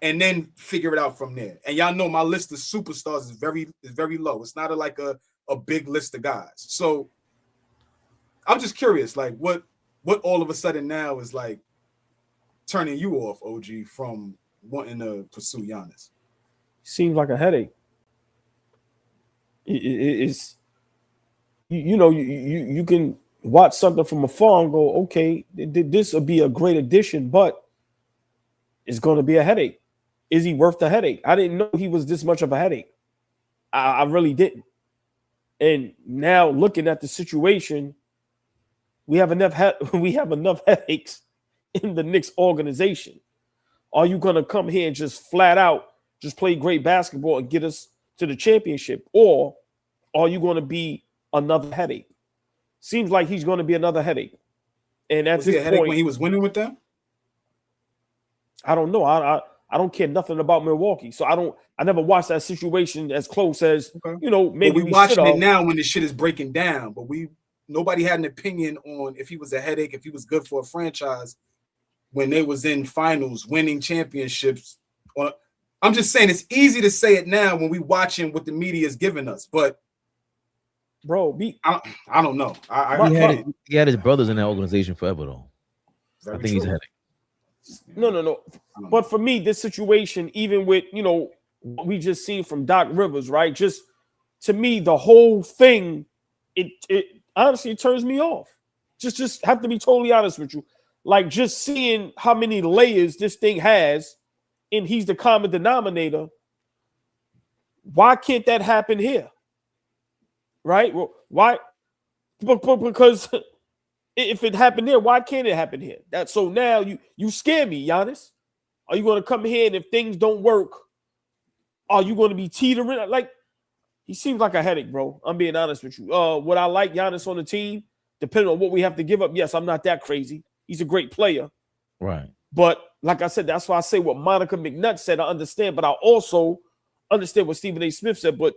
and then figure it out from there. And y'all know my list of superstars is very low. It's not like a big list of guys. So I'm just curious, like what all of a sudden now is like turning you off, OG, from wanting to pursue Giannis? Seems like a headache. It's you can watch something from afar and go, okay, this will be a great addition, but it's going to be a headache. Is he worth the headache? I didn't know he was this much of a headache. I really didn't. And now looking at the situation, we have enough headaches in the Knicks organization. Are you going to come here and just flat out just play great basketball and get us to the championship? Or are you going to be another headache? Seems like he's going to be another headache. And at was he a headache when he was winning with them? I don't know. I don't care nothing about Milwaukee. So I never watched that situation as close as, maybe we watching it now when the shit is breaking down, but nobody had an opinion on if he was a headache, if he was good for a franchise when they was in finals, winning championships. I'm just saying it's easy to say it now when we watching what the media is giving us, but bro, I don't know. He had his brothers in that organization forever, though. Very I think true. he's a headache. No. But for me, this situation, even with what we just seen from Doc Rivers, right? Just to me, the whole thing, it honestly it turns me off. Just have to be totally honest with you. Like just seeing how many layers this thing has, and he's the common denominator. Why can't that happen here? Right? Well, why? Because if it happened there, why can't it happen here? So now you scare me, Giannis. Are you going to come here and if things don't work, are you going to be teetering? Like, he seems like a headache, bro. I'm being honest with you. Would I like Giannis on the team? Depending on what we have to give up, yes, I'm not that crazy. He's a great player. Right. But like I said, that's why I say what Monica McNutt said, I understand. But I also understand what Stephen A. Smith said. But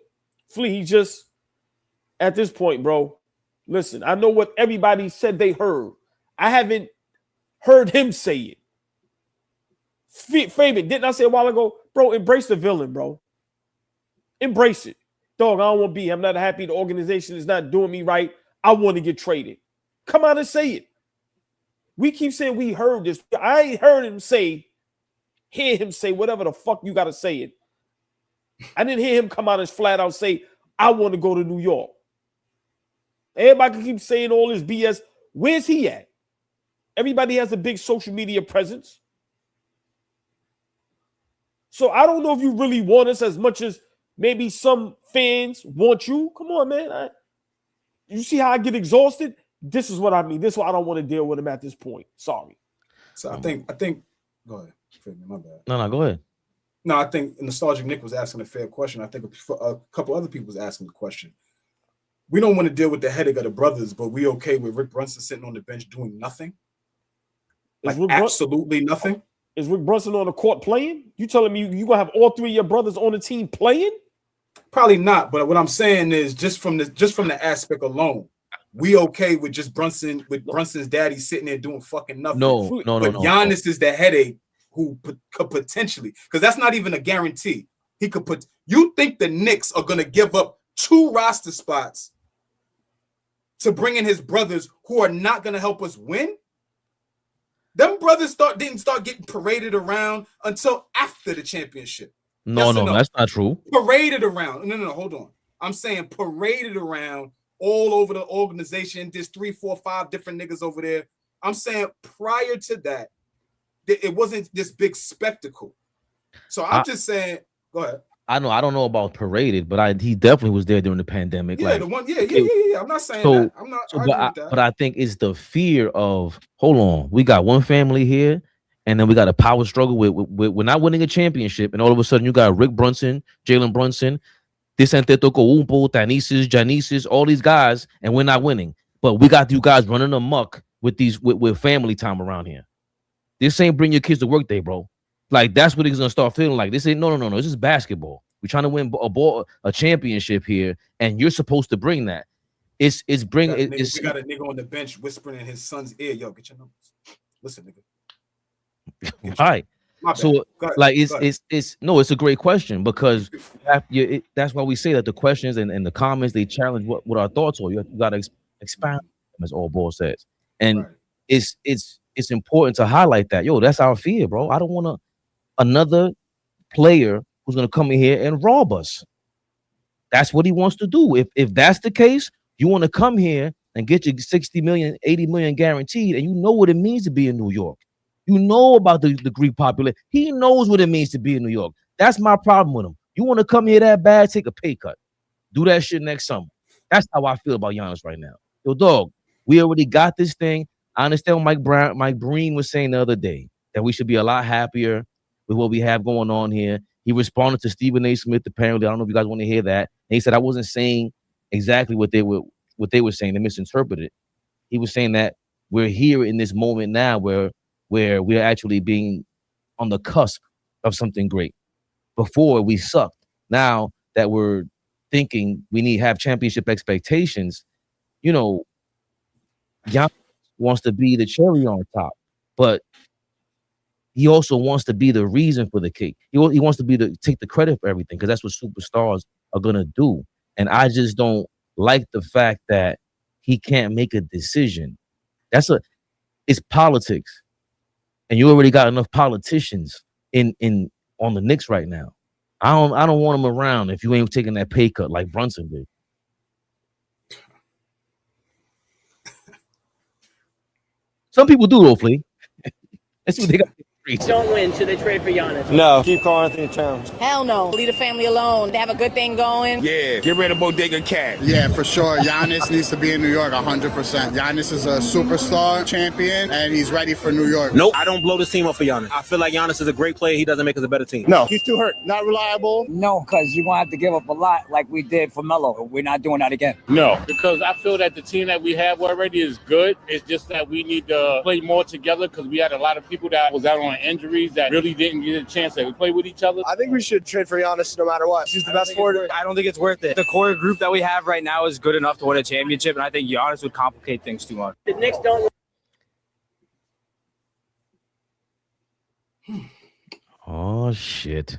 Flea, he just, at this point, bro, listen, I know what everybody said they heard. I haven't heard him say it. Fabian, didn't I say a while ago, bro, embrace the villain, bro. Embrace it. Dog, I don't want to be. I'm not happy the organization is not doing me right. I want to get traded. Come out and say it. We keep saying we heard this. I ain't heard hear him say whatever the fuck you got to say it. I didn't hear him come out and flat out say, I want to go to New York. Everybody can keep saying all this BS. Where's he at? Everybody has a big social media presence. So I don't know if you really want us as much as maybe some fans want you. Come on, man. You see how I get exhausted? This is what I mean. This is why I don't want to deal with him at this point. Sorry. So I think go ahead. My bad. No, go ahead. No, I think Nostalgic Nick was asking a fair question. I think a couple other people was asking the question. We don't want to deal with the headache of the brothers, but we okay with Rick Brunson sitting on the bench doing nothing? Like absolutely nothing? Is Rick Brunson on the court playing? You telling me you gonna have all three of your brothers on the team playing? Probably not. But what I'm saying is just from the aspect alone, we okay with just Brunson's daddy sitting there doing fucking nothing. No. But Giannis is the headache who could potentially, because that's not even a guarantee. He could put. You think the Knicks are gonna give up 2 roster spots to bring in his brothers who are not gonna help us win? Them brothers didn't start getting paraded around until after the championship. No, that's not true. Paraded around. No, hold on. I'm saying paraded around all over the organization. There's 3, 4, 5 different niggas over there. I'm saying prior to that, it wasn't this big spectacle. So I'm just saying, go ahead. I don't know about paraded, but he definitely was there during the pandemic. Yeah, like, the one, yeah. I'm not saying that. I'm not arguing with that. But I think it's the fear of, hold on, we got one family here, and then we got a power struggle with we're not winning a championship, and all of a sudden you got Rick Brunson, Jalen Brunson, Giannis, all these guys, and we're not winning. But we got you guys running amok with family time around here. This ain't bring your kids to work day, bro. Like, that's what he's gonna start feeling like. This ain't no. This is basketball. We're trying to win a championship here, and you're supposed to bring that. We got a nigga on the bench whispering in his son's ear, "Yo, get your numbers. Listen, nigga." Right. So, like, it's a great question, because that's why we say that the questions and the comments, they challenge what our thoughts are. You got to expand them, as all ball says, and it's important to highlight that. Yo, that's our fear, bro. I don't want another player who's going to come in here and rob us. That's what he wants to do. If that's the case, you want to come here and get your 60 million, 80 million guaranteed, and you know what it means to be in New York. You know about the Greek population. He knows what it means to be in New York. That's my problem with him. You want to come here that bad, take a pay cut. Do that shit next summer. That's how I feel about Giannis right now. Yo, dog, we already got this thing. I understand what Mike Breen was saying the other day, that we should be a lot happier with what we have going on here. He responded to Stephen A. Smith, apparently. I don't know if you guys want to hear that. And he said I wasn't saying exactly what they were saying. They misinterpreted it. He was saying that we're here in this moment now where we're actually being on the cusp of something great. Before, we sucked. Now that we're thinking we need to have championship expectations, you know, Giannis wants to be the cherry on top, but he also wants to be the reason for the cake. He wants to take the credit for everything, because that's what superstars are gonna do. And I just don't like the fact that he can't make a decision. It's politics, and you already got enough politicians on the Knicks right now. I don't want him around if you ain't taking that pay cut like Brunson did. Some people do, hopefully. Let's see what they got. Don't win. Should they trade for Giannis? No. Keep Karl Anthony Towns. Hell no. Leave the family alone. They have a good thing going. Yeah, get rid of Bodega Cat. Yeah, for sure. Giannis needs to be in New York 100%. Giannis is a superstar champion, and he's ready for New York. Nope. I don't blow this team up for Giannis. I feel like Giannis is a great player. He doesn't make us a better team. No, he's too hurt. Not reliable. No, because you're going to have to give up a lot like we did for Melo. We're not doing that again. No, because I feel that the team that we have already is good. It's just that we need to play more together, because we had a lot of people that was out on injuries that really didn't get a chance to play with each other. I think we should trade for Giannis no matter what. He's the best forward. I don't think it's worth it. The core group that we have right now is good enough to win a championship, and I think Giannis would complicate things too much. The Knicks don't. Oh, shit.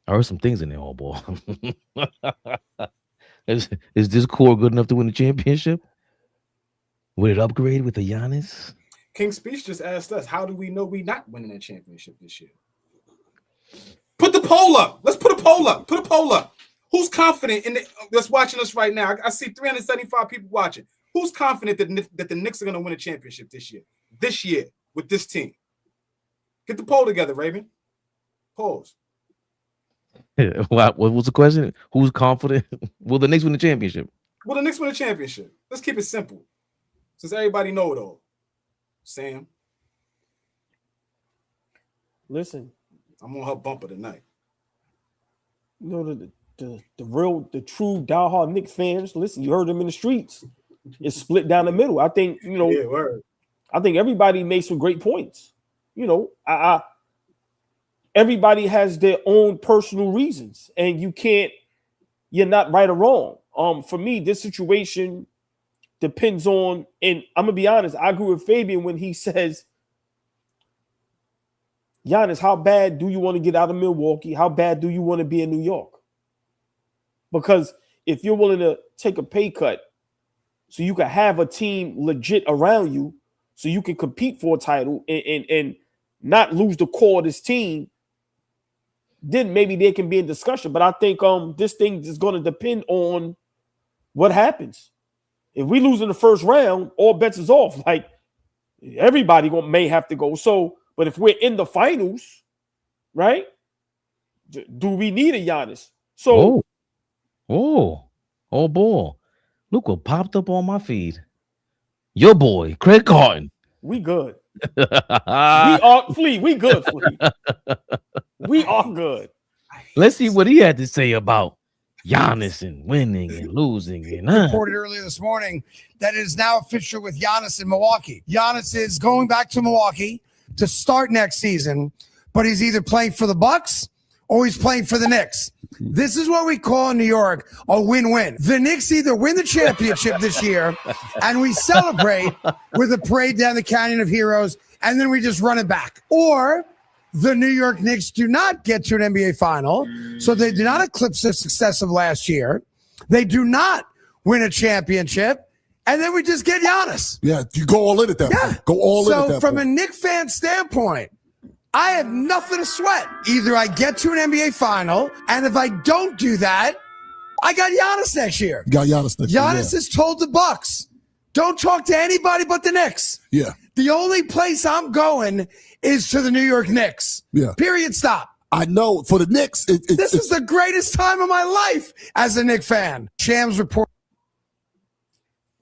I heard some things in there, all ball. Is this core good enough to win the championship? Would it upgrade with the Giannis? King Speech just asked us, how do we know we not winning a championship this year? Put the poll up. Let's put a poll up. Put a poll up. Who's confident that's watching us right now? I see 375 people watching. Who's confident that the Knicks are going to win a championship this year? This year with this team. Get the poll together, Raven. Pause. What was the question? Who's confident? Will the Knicks win the championship? Will the Knicks win a championship? Let's keep it simple, since everybody know it all. Sam. Listen, I'm on her bumper tonight. You know, the true diehard Knicks fans, listen, you heard them in the streets. It's split down the middle. I think, you know, yeah, word. I think everybody made some great points. You know, everybody has their own personal reasons, and you're not right or wrong. For me, this situation depends on, and I'm gonna be honest, I agree with Fabian when he says, Giannis, how bad do you want to get out of Milwaukee? How bad do you want to be in New York? Because if you're willing to take a pay cut so you can have a team legit around you, so you can compete for a title and not lose the core of this team, then maybe they can be in discussion. But I think this thing is going to depend on what happens. If we lose in the first round, all bets is off. Like, everybody may have to go. So, but if we're in the finals, right? Do we need a Giannis? So, oh boy, look what popped up on my feed. Your boy, Craig Carton. We good. We are Flea. We good, Flea. We are good. Let's see what he had to say about Giannis and winning and losing. And reported earlier this morning that it is now official with Giannis in Milwaukee. Giannis is going back to Milwaukee to start next season, but he's either playing for the Bucks or he's playing for the Knicks. This is what we call in New York a win-win. The Knicks either win the championship this year and we celebrate with a parade down the Canyon of Heroes and then we just run it back. Or the New York Knicks do not get to an NBA final, so they do not eclipse the success of last year. They do not win a championship, and then we just get Giannis. Yeah, you go all in at that point. Go all in at that So from point. a Knicks fan standpoint, I have nothing to sweat. Either I get to an NBA final, and if I don't do that, I got Giannis next year. You got Giannis next year. Giannis has told the Bucks, don't talk to anybody but the Knicks. Yeah. The only place I'm going is to the New York Knicks. Yeah. Period. Stop. I know for the Knicks, This is the greatest time of my life as a Knicks fan. Shams report.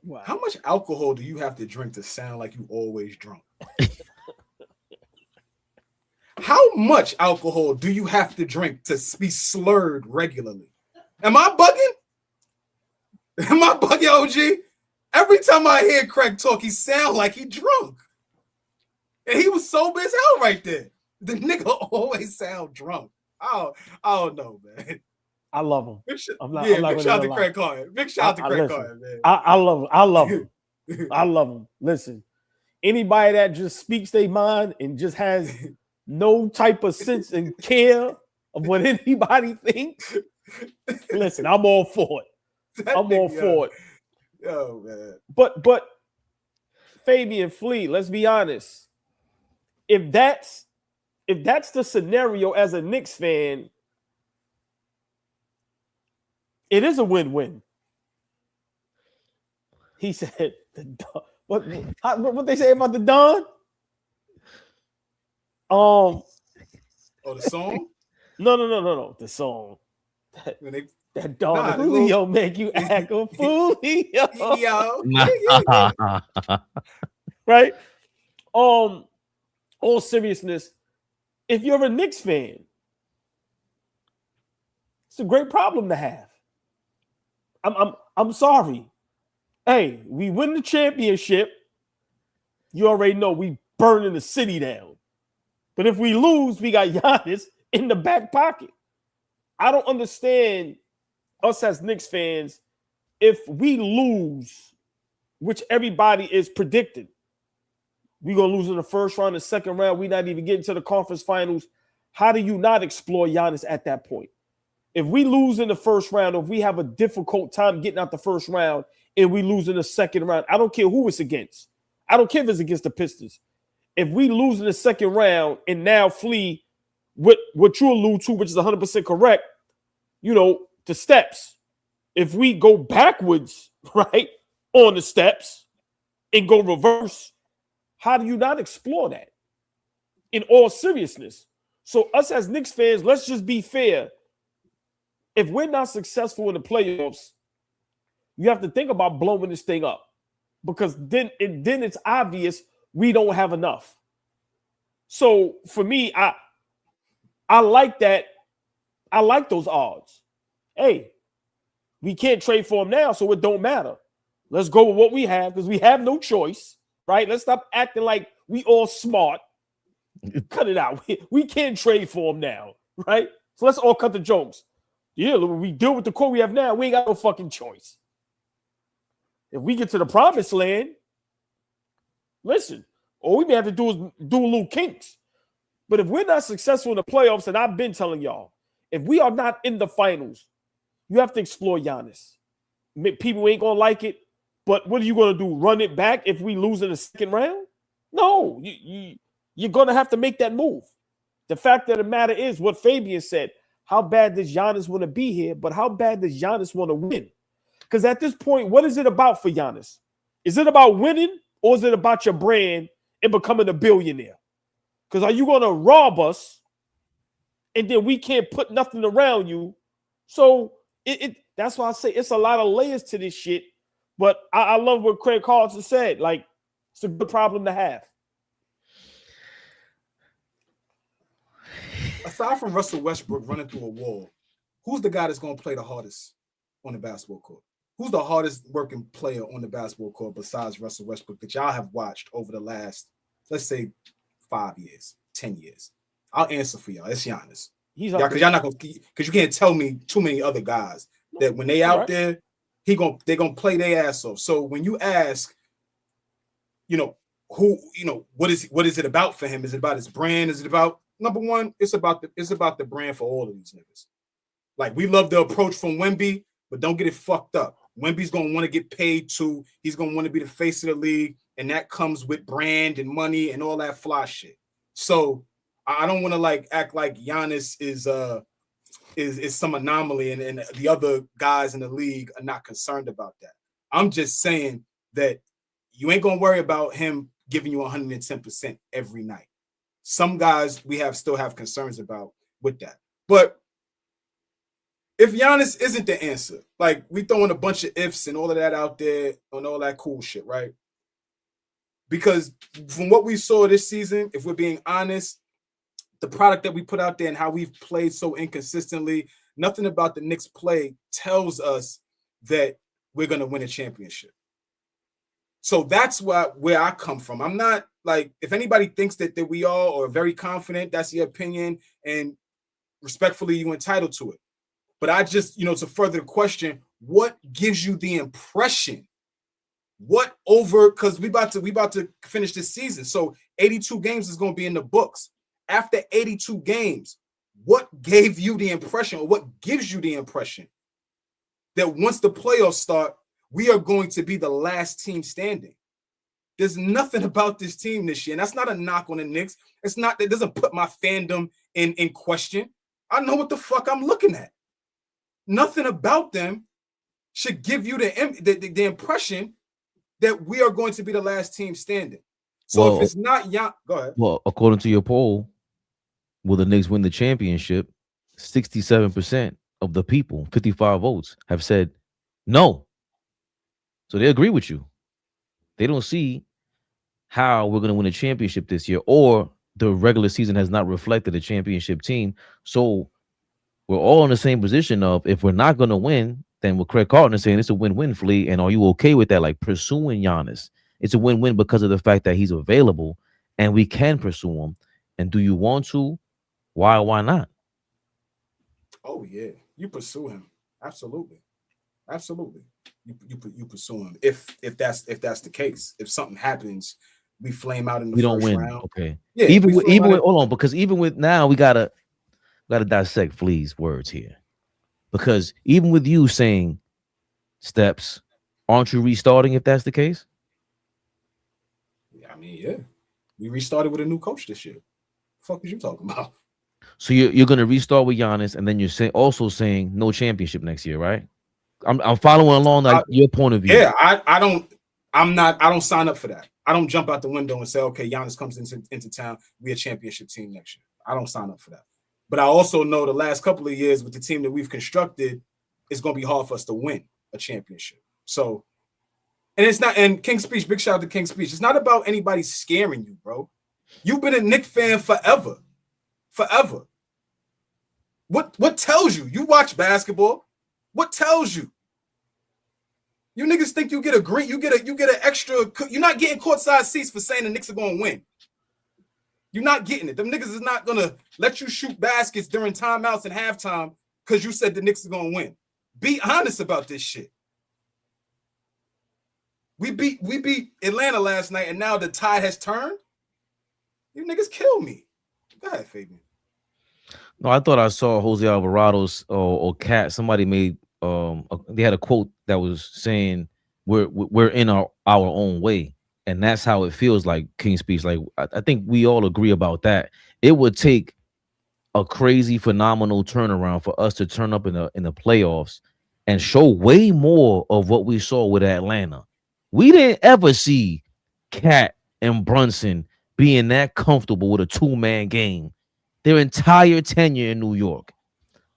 Wow. How much alcohol do you have to drink to sound like you always drunk? How much alcohol do you have to drink to be slurred regularly? Am I bugging? Am I bugging, OG? Every time I hear Craig talk, he sound like he drunk. And he was sober as hell right there. The nigga always sound drunk. I don't know, man. I love him. Big I'm not shout out to Craig Carton. Big shout out to Craig Carton, man. I love him. I love him. I love him. Listen, anybody that just speaks their mind and just has no type of sense and care of what anybody thinks, listen, I'm all for it. I'm all for it. Yo, man. But Fabian Flea, let's be honest. If that's the scenario as a Knicks fan, it is a win-win. He said, what they say about the Don? Oh, the song? No. The song. That Don Julio make you act a fool. Right? All seriousness, if you're a Knicks fan, it's a great problem to have. I'm sorry. Hey, we win the championship. You already know we burning the city down. But if we lose, we got Giannis in the back pocket. I don't understand us as Knicks fans. If we lose, which everybody is predicting, we're going to lose in the first round, the second round. We're not even getting to the conference finals. How do you not explore Giannis at that point? If we lose in the first round, or if we have a difficult time getting out the first round and we lose in the second round, I don't care who it's against. I don't care if it's against the Pistons. If we lose in the second round and now Flea, what you allude to, which is 100% correct, the steps. If we go backwards, right, on the steps and go reverse, how do you not explore that in all seriousness? So us as Knicks fans, let's just be fair. If we're not successful in the playoffs, you have to think about blowing this thing up, because then it's obvious we don't have enough. So for me, I like that. I like those odds. Hey, we can't trade for them now, so it don't matter. Let's go with what we have, because we have no choice, right? Let's stop acting like we all smart. Cut it out. We can't trade for him now, right? So let's all cut the jokes. Yeah, when we deal with the core we have now, we ain't got no fucking choice. If we get to the promised land, listen, all we may have to do is do a little kinks. But if we're not successful in the playoffs, and I've been telling y'all, if we are not in the finals, you have to explore Giannis. People ain't going to like it, but what are you going to do? Run it back if we lose in the second round? No, you're going to have to make that move. The fact of the matter is what Fabian said. How bad does Giannis want to be here? But how bad does Giannis want to win? Because at this point, what is it about for Giannis? Is it about winning or is it about your brand and becoming a billionaire? Because are you going to rob us and then we can't put nothing around you? So that's why I say it's a lot of layers to this shit. But I love what Craig Carton said. Like, it's a good problem to have. Aside from Russell Westbrook running through a wall, who's the guy that's going to play the hardest on the basketball court? Who's the hardest working player on the basketball court besides Russell Westbrook that y'all have watched over the last, let's say, 5 years, 10 years? I'll answer for y'all. It's Giannis. Because y'all not going to, because you can't tell me too many other guys that when they out there, they're gonna play their ass off. So when you ask, what is it about for him? Is it about his brand? Is it about number one? It's about the brand for all of these niggas. Like, we love the approach from Wemby, but don't get it fucked up. Wemby's gonna want to get paid too. He's gonna want to be the face of the league, and that comes with brand and money and all that fly shit. So I don't want to act like Giannis is some anomaly and the other guys in the league are not concerned about that. I'm just saying that you ain't gonna worry about him giving you 110% every night. Some guys we still have concerns about with that. But if Giannis isn't the answer, like, we throwing a bunch of ifs and all of that out there and all that cool shit, right? Because from what we saw this season, if we're being honest, the product that we put out there and how we've played so inconsistently, nothing about the Knicks play tells us that we're going to win a championship. So that's where I come from. I'm not like, if anybody thinks that we are or very confident, that's your opinion, and respectfully, you're entitled to it. But I just, to further the question, what gives you the impression? Because we about to finish this season. So 82 games is going to be in the books. After 82 games, what gave you the impression, or what gives you the impression that once the playoffs start, we are going to be the last team standing? There's nothing about this team this year, and that's not a knock on the Knicks. It doesn't put my fandom in question. I know what the fuck I'm looking at. Nothing about them should give you the impression that we are going to be the last team standing. So if it's not go ahead. Well, according to your poll, will the Knicks win the championship? 67% of the people, 55 votes, have said no. So they agree with you. They don't see how we're going to win a championship this year, or the regular season has not reflected a championship team. So we're all in the same position of, if we're not going to win, then what Craig Carton is saying, it's a win-win, Flea. And are you okay with that? Like, pursuing Giannis, it's a win-win because of the fact that he's available and we can pursue him. And do you want to? Why not? Oh yeah, you pursue him. Absolutely. You pursue him if that's the case. If something happens, we flame out in the first round. Okay. Yeah. Even with hold on, because even with now, we gotta dissect Flea's words here. Because even with you saying steps, aren't you restarting if that's the case? I mean, yeah. We restarted with a new coach this year. Fuck is you talking about? So you're gonna restart with Giannis, and then you're also saying no championship next year, right? I'm following along your point of view. Yeah, I don't sign up for that. I don't jump out the window and say, okay, Giannis comes into town, we a championship team next year. I don't sign up for that. But I also know the last couple of years with the team that we've constructed, it's going to be hard for us to win a championship. So, and it's not, and King's Speech, big shout out to King's Speech. It's not about anybody scaring you, bro. You've been a Knicks fan forever. Forever. What tells you? You watch basketball. What tells you? You niggas think you get an extra, you're not getting courtside seats for saying the Knicks are going to win. You're not getting it. Them niggas is not gonna let you shoot baskets during timeouts and halftime because you said the Knicks are gonna win. Be honest about this shit. We beat Atlanta last night, and now the tide has turned. You niggas kill me. Go ahead, Fabian. No, I thought I saw Jose Alvarado's or Cat. Somebody made they had a quote that was saying we're in our own way. And that's how it feels like King Speech. Like I think we all agree about that. It would take a crazy, phenomenal turnaround for us to turn up in the playoffs and show way more of what we saw with Atlanta. We didn't ever see Cat and Brunson being that comfortable with a two-man game their entire tenure in New York.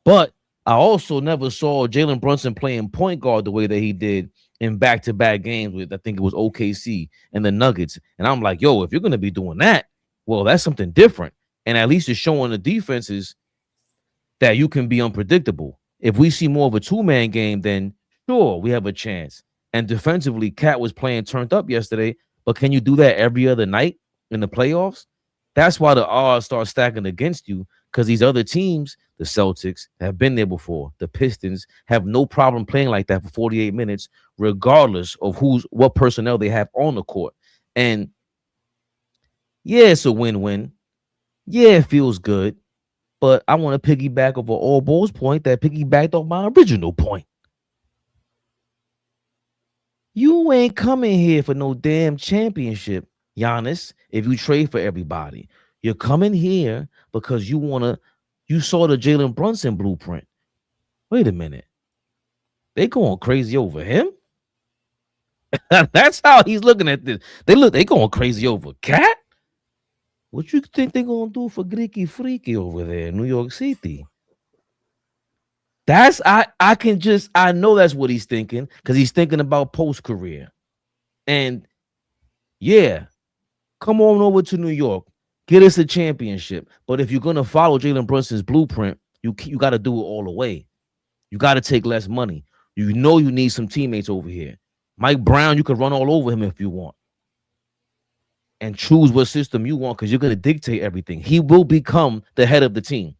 But I also never saw Jalen Brunson playing point guard the way that he did in back-to-back games with, I think it was OKC and the Nuggets. And I'm like, yo, if you're going to be doing that, well, that's something different. And at least it's showing the defenses that you can be unpredictable. If we see more of a two-man game, then sure, we have a chance. And defensively, Cat was playing turned up yesterday, but can you do that every other night in the playoffs? That's why the odds start stacking against you, because these other teams, the Celtics, have been there before. The Pistons have no problem playing like that for 48 minutes, regardless of what personnel they have on the court. And yeah, it's a win-win. Yeah, it feels good. But I want to piggyback over All Ball's point that piggybacked off my original point. You ain't coming here for no damn championship, Giannis, if you trade for everybody. You're coming here because you saw the Jalen Brunson blueprint. Wait a minute. They going crazy over him? That's how he's looking at this. They going crazy over Cat? What you think they gonna do for Greeky Freaky over there in New York City? That's I know that's what he's thinking, because he's thinking about post-career. And yeah, come on over to New York, get us a championship. But if you're gonna follow Jalen Brunson's blueprint, you got to do it all the way. You got to take less money. You know you need some teammates over here. Mike Brown, you can run all over him if you want. And choose what system you want, because you're going to dictate everything. He will become the head of the team.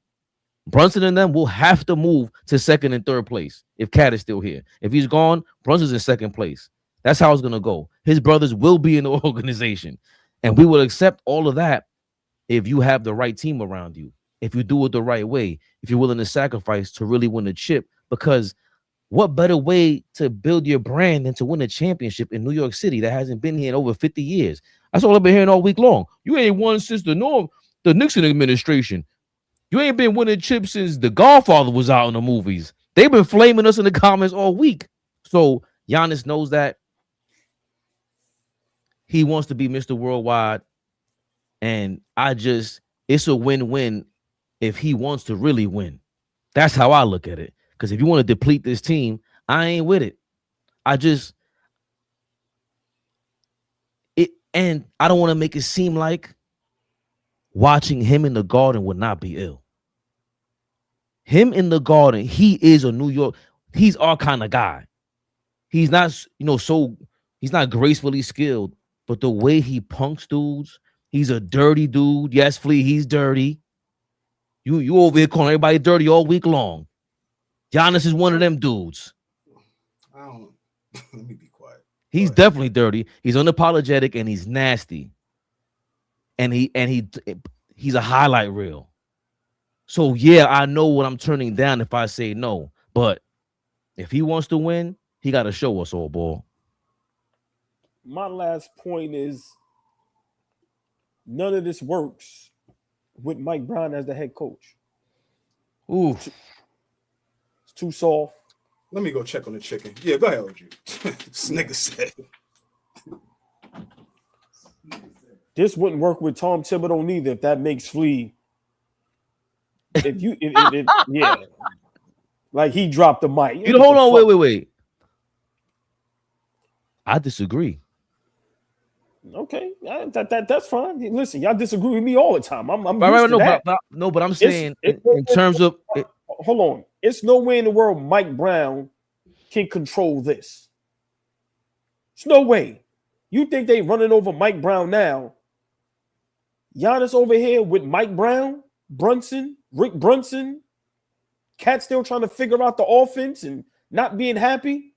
Brunson and them will have to move to second and third place if Cat is still here. If he's gone, Brunson's in second place. That's how it's going to go. His brothers will be in the organization. And we will accept all of that if you have the right team around you, if you do it the right way, if you're willing to sacrifice to really win the chip. Because what better way to build your brand than to win a championship in New York City that hasn't been here in over 50 years? That's all I've been hearing all week long. You ain't won since the Nixon administration. You ain't been winning chips since The Godfather was out in the movies. They've been flaming us in the comments all week. So Giannis knows that. He wants to be Mr. Worldwide. And it's a win-win if he wants to really win. That's how I look at it. Because if you want to deplete this team, I ain't with it. And I don't want to make it seem like watching him in the Garden would not be ill. Him in the Garden, he is a New York. He's our kind of guy. He's not, he's not gracefully skilled, but the way he punks dudes, he's a dirty dude. Yes, Flea, he's dirty. You over here calling everybody dirty all week long. Giannis is one of them dudes. Let me be quiet. He's definitely dirty. He's unapologetic and he's nasty. And he's a highlight reel. So yeah, I know what I'm turning down if I say no. But if he wants to win, he got to show us all, ball. My last point is none of this works with Mike Brown as the head coach. Ooh. It's too soft. Let me go check on the chicken. Yeah, go ahead, OG. This nigga said. This wouldn't work with Tom Thibodeau neither, if that makes Flea. Yeah. Like he dropped the mic. Hold on, wait. I disagree. Okay, that's fine. Listen, y'all disagree with me all the time. I'm but I'm saying in terms of hold on. It's no way in the world Mike Brown can control this. It's no way. You think they running over Mike Brown now? Giannis over here with Mike Brown, Rick Brunson, Cat still trying to figure out the offense and not being happy.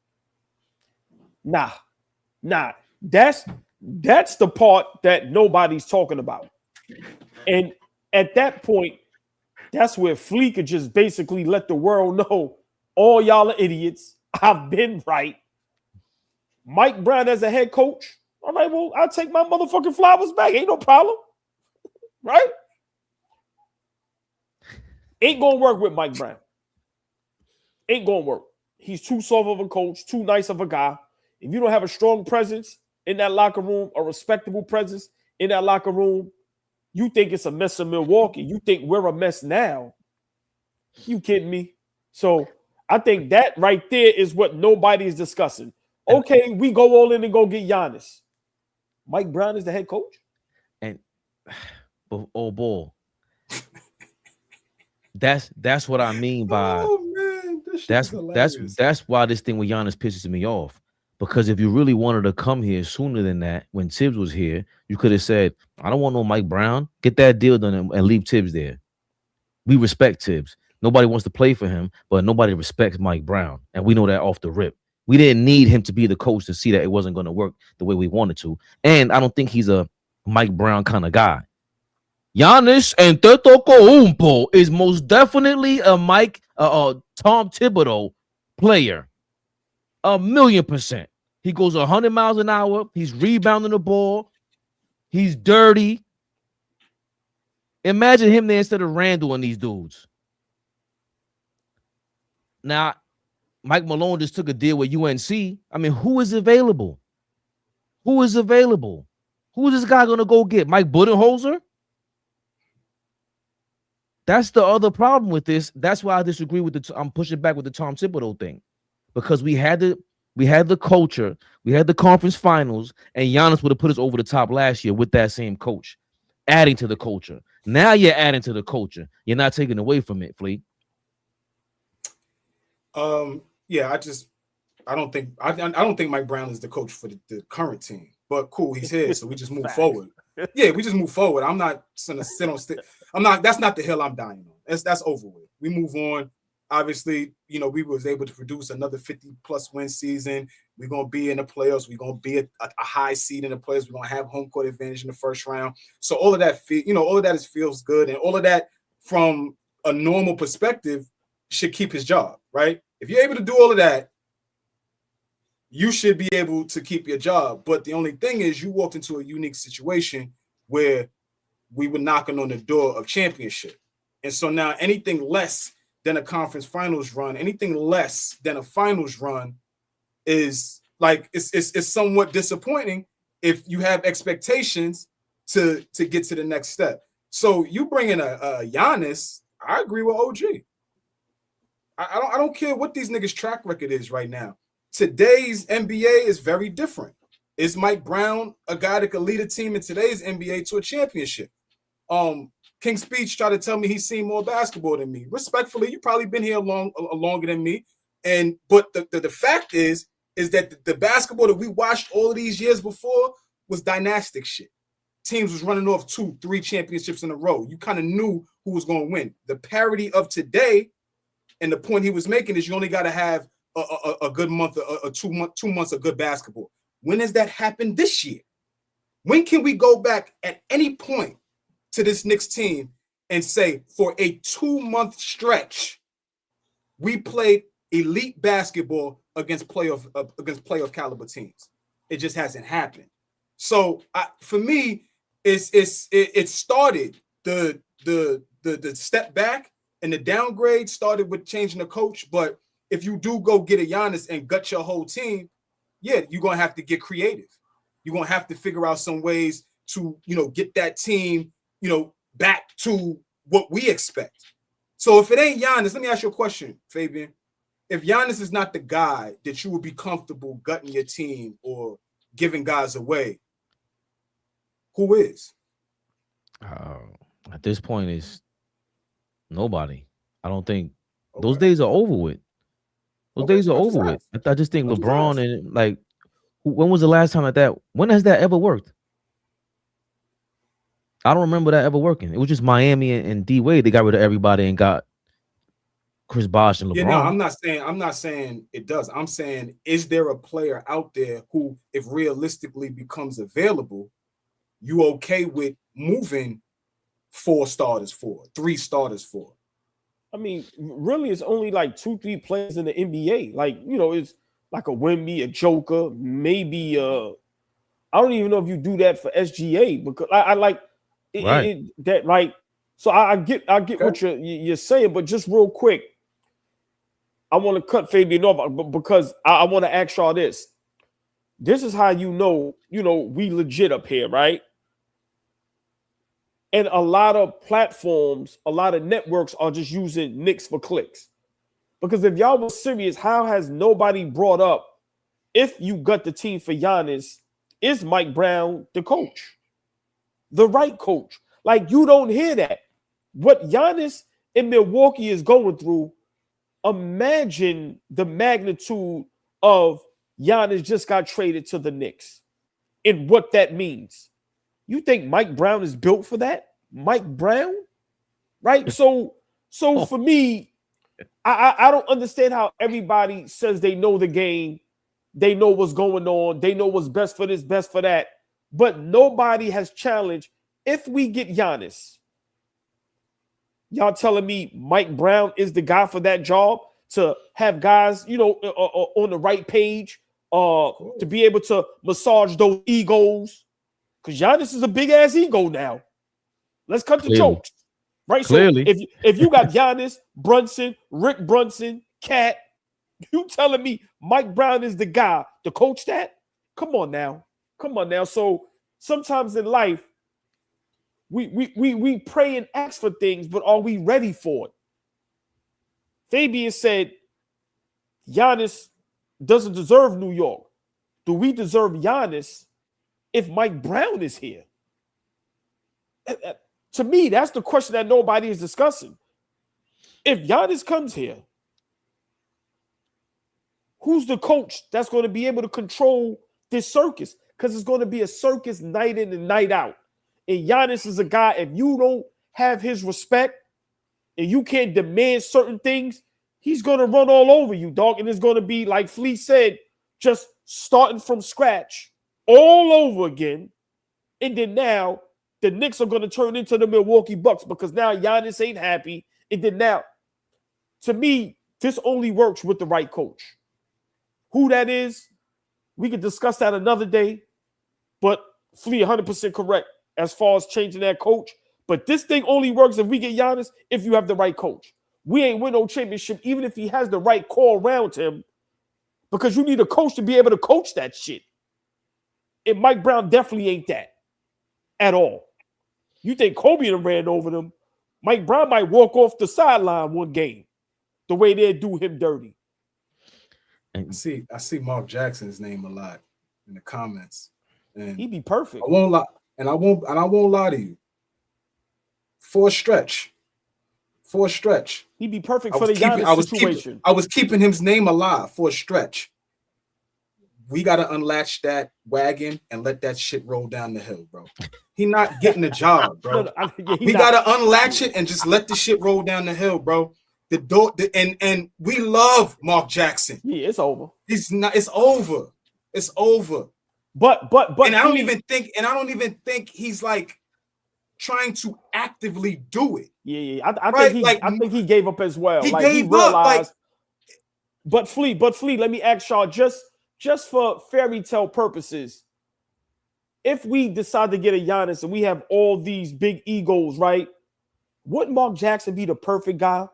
Nah. That's the part that nobody's talking about. And at that point, that's where Flea could just basically let the world know all y'all are idiots. I've been right. Mike Brown as a head coach. All right, well, I'll take my motherfucking flowers back. Ain't no problem. Right? Ain't gonna work with Mike Brown. Ain't gonna work. He's too soft of a coach, too nice of a guy. If you don't have a strong presence in that locker room, a respectable presence in that locker room, you think it's a mess in Milwaukee. You think we're a mess now. You kidding me? So I think that right there is what nobody is discussing. Okay, we go all in and go get Giannis. Mike Brown is the head coach. And oh boy. That's what I mean by that's why this thing with Giannis pisses me off. Because if you really wanted to come here sooner than that, when Tibbs was here, you could have said, I don't want no Mike Brown. Get that deal done and leave Tibbs there. We respect Tibbs. Nobody wants to play for him, but nobody respects Mike Brown. And we know that off the rip. We didn't need him to be the coach to see that it wasn't going to work the way we wanted to. And I don't think he's a Mike Brown kind of guy. Giannis Antetokounmpo is most definitely a Tom Thibodeau player. 1,000,000%. He goes 100 miles an hour. He's rebounding the ball. He's dirty. Imagine him there instead of Randall and these dudes. Now, Mike Malone just took a deal with UNC. I mean, who is available? Who is available? Who is this guy going to go get? Mike Budenholzer? That's the other problem with this. That's why I disagree with I'm pushing back with the Tom Thibodeau thing. Because we had the culture, we had the conference finals, and Giannis would have put us over the top last year with that same coach, adding to the culture. Now you're adding to the culture. You're not taking away from it, Flea. Yeah, I don't think Mike Brown is the coach for the current team. But cool, he's here, so we just move forward. Yeah, we just move forward. I'm not gonna sit on. That's not the hill I'm dying on. That's over with. We move on. Obviously, we was able to produce another 50+ win season. We're gonna be in the playoffs. We're gonna be a high seed in the playoffs. We're gonna have home court advantage in the first round. So all of that, all of that feels good, and all of that from a normal perspective should keep his job, right? If you're able to do all of that, you should be able to keep your job. But the only thing is, you walked into a unique situation where we were knocking on the door of championship, and so now anything less than a conference finals run, anything less than a finals run is like it's somewhat disappointing if you have expectations to get to the next step. So you bring in a Giannis, I agree with OG. I don't care what these niggas' track record is right now. Today's NBA is very different. Is Mike Brown a guy that could lead a team in today's NBA to a championship? King Speech tried to tell me he's seen more basketball than me. Respectfully, you've probably been here longer than me. But the fact is that the basketball that we watched all of these years before was dynastic shit. Teams was running off 2-3 championships in a row. You kind of knew who was going to win. The parity of today, and the point he was making is you only got to have a good month, a 2 months of good basketball. When has that happened this year? When can we go back at any point to this Knicks team and say, for a 2-month stretch, we played elite basketball against playoff caliber teams? It just hasn't happened. So for me, it started the step back, and the downgrade started with changing the coach. But if you do go get a Giannis and gut your whole team, yeah, you're gonna have to get creative. You're gonna have to figure out some ways to get that team back to what we expect. So if it ain't Giannis, let me ask you a question, Fabian. If Giannis is not the guy that you would be comfortable gutting your team or giving guys away, who is? At this point, is nobody. I don't think those days are over with. Those days are over with. I just think LeBron and when was the last time like that? When has that ever worked? I don't remember that ever working. It was just Miami and D Wade. They got rid of everybody and got Chris Bosh and LeBron. Yeah, no, I'm not saying it does. I'm saying, is there a player out there who, if realistically becomes available, you okay with moving 4 starters for, 3 starters for? I mean, really, it's only like 2-3 players in the NBA. Like, you know, it's like a Wemby, a Joker, maybe I don't even know if you do that for SGA, because I like that. Like, so I get what you're saying, but just real quick, I want to cut Fabian off because I want to ask y'all this. This is how you know we legit up here, right? And a lot of platforms, a lot of networks are just using Knicks for clicks. Because if y'all was serious, how has nobody brought up, if you got the team for Giannis, is Mike Brown the coach? The right coach? Like, you don't hear that. What Giannis in Milwaukee is going through, imagine the magnitude of Giannis just got traded to the Knicks and what that means. You think Mike Brown is built for that? Mike Brown? Right? So for me, I don't understand how everybody says they know the game, they know what's going on, they know what's best for this, best for that, but nobody has challenged, if we get Giannis, y'all telling me Mike Brown is the guy for that job, to have guys, on the right page, to be able to massage those egos? Because Giannis is a big-ass ego now. Let's cut the jokes. Right? Clearly. So if you got Giannis, Brunson, Rick Brunson, Cat, you telling me Mike Brown is the guy to coach that? Come on now. So sometimes in life, we pray and ask for things, but are we ready for it? Fabian said Giannis doesn't deserve New York. Do we deserve Giannis if Mike Brown is here? To me, that's the question that nobody is discussing. If Giannis comes here, who's the coach that's going to be able to control this circus? Because it's going to be a circus night in and night out. And Giannis is a guy, if you don't have his respect and you can't demand certain things, he's going to run all over you, dog. And it's going to be, like Flea said, just starting from scratch all over again. And then now the Knicks are going to turn into the Milwaukee Bucks because now Giannis ain't happy. And then now, to me, this only works with the right coach. Who that is, we can discuss that another day. But Flea 100% correct as far as changing that coach. But this thing only works if we get Giannis, if you have the right coach. We ain't win no championship, even if he has the right core around him, because you need a coach to be able to coach that shit. And Mike Brown definitely ain't that at all. You think Kobe done ran over them? Mike Brown might walk off the sideline one game, the way they do him dirty. I see Mark Jackson's name a lot in the comments, and he'd be perfect. I won't lie to you. For a stretch, he'd be perfect for the Giannis situation. I was keeping his name alive for a stretch. We got to unlatch that wagon and let that shit roll down the hill, bro. He not getting the job, bro. We got to unlatch it and just let the shit roll down the hill, bro. The door, and we love Mark Jackson. Yeah, it's over. It's over. It's over. But and I don't even think he's like trying to actively do it. Yeah. I think he gave up as well. He realized. But Flea, let me ask y'all just for fairy tale purposes, if we decide to get a Giannis and we have all these big egos, right? Wouldn't Mark Jackson be the perfect guy?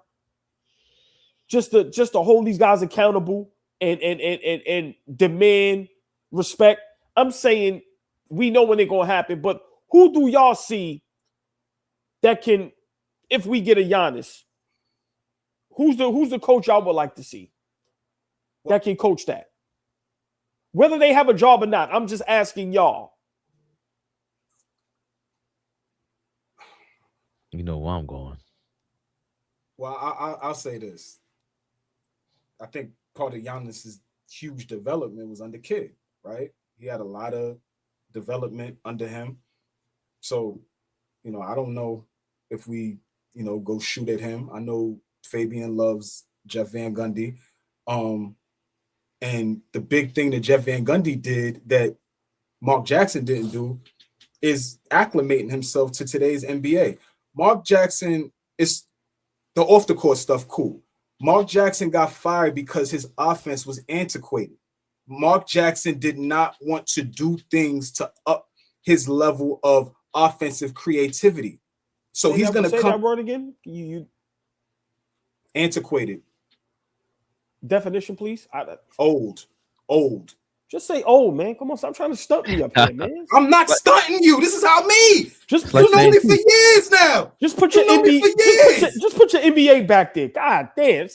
Just to hold these guys accountable and demand respect. I'm saying we know when they're gonna happen, but who do y'all see that can, if we get a Giannis, who's the coach y'all would like to see that can coach that? Whether they have a job or not, I'm just asking y'all. You know where I'm going. Well, I'll say this. I think part of Giannis's huge development was under Kid, right? He had a lot of development under him. So, You know, I don't know if we, you know, go shoot at him. I know Fabian loves Jeff Van Gundy. And the big thing that Jeff Van Gundy did that Mark Jackson didn't do is acclimating himself to today's NBA. Mark Jackson is the off the court stuff, cool. Mark Jackson got fired because his offense was antiquated. Mark Jackson did not want to do things to up his level of offensive creativity. So he's going to say come. That word again? You antiquated. Definition, please. Old. Just say old, man. Come on, stop trying to stunt me up here, man. I'm not stunting you. This is how me. Just you know me for years now. Just put your NBA. Just put your NBA back there. God damn.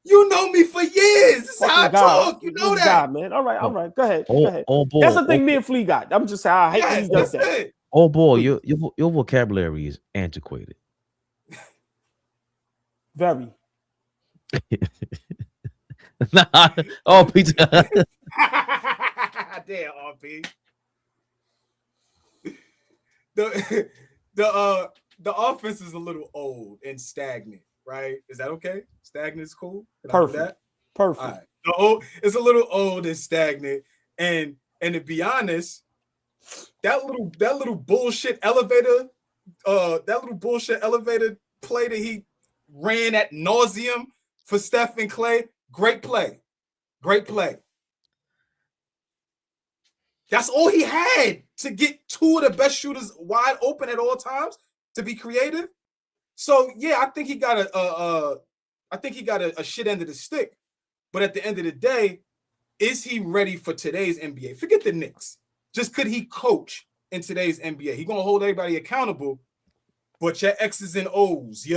You know me for years. This is how I talk. You know that, God, man. All right. Go ahead. Go ahead. Boy, that's the thing me and Flea got. I'm just saying I hate when he does that. It. Oh boy, your vocabulary is antiquated. Very. Nah, oh Peter. Damn, RP. The offense is a little old and stagnant, right? Is that okay? Stagnant is cool. Perfect. Perfect. All right. It's a little old and stagnant, and to be honest, that little bullshit elevator, play that he ran at nauseum for Steph and Clay. Great play. That's all he had to get two of the best shooters wide open at all times to be creative. So yeah, I think he got a shit end of the stick. But at the end of the day, is he ready for today's NBA? Forget the Knicks. Just could he coach in today's NBA? He's gonna hold everybody accountable, but your X's and O's,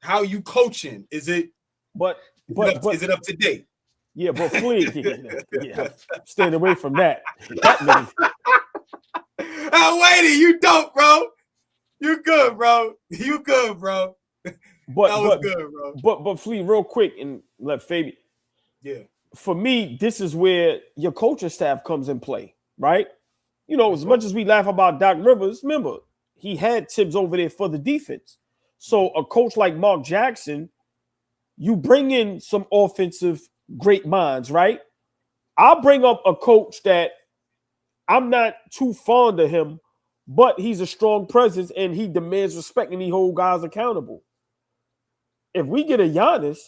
how you coaching? Is it is it up to date? Yeah, but Flea, yeah, staying away from that. Waiting, you don't, bro. You good, bro. You good, bro. That was good, bro. But Flea, real quick, and let Fabian. Yeah. For me, this is where your coaching staff comes in play, right? You know, as much as we laugh about Doc Rivers, remember, he had Tibbs over there for the defense. So a coach like Mark Jackson, you bring in some offensive great minds, right? I'll bring up a coach that I'm not too fond of him, but he's a strong presence and he demands respect and he holds guys accountable. If we get a Giannis,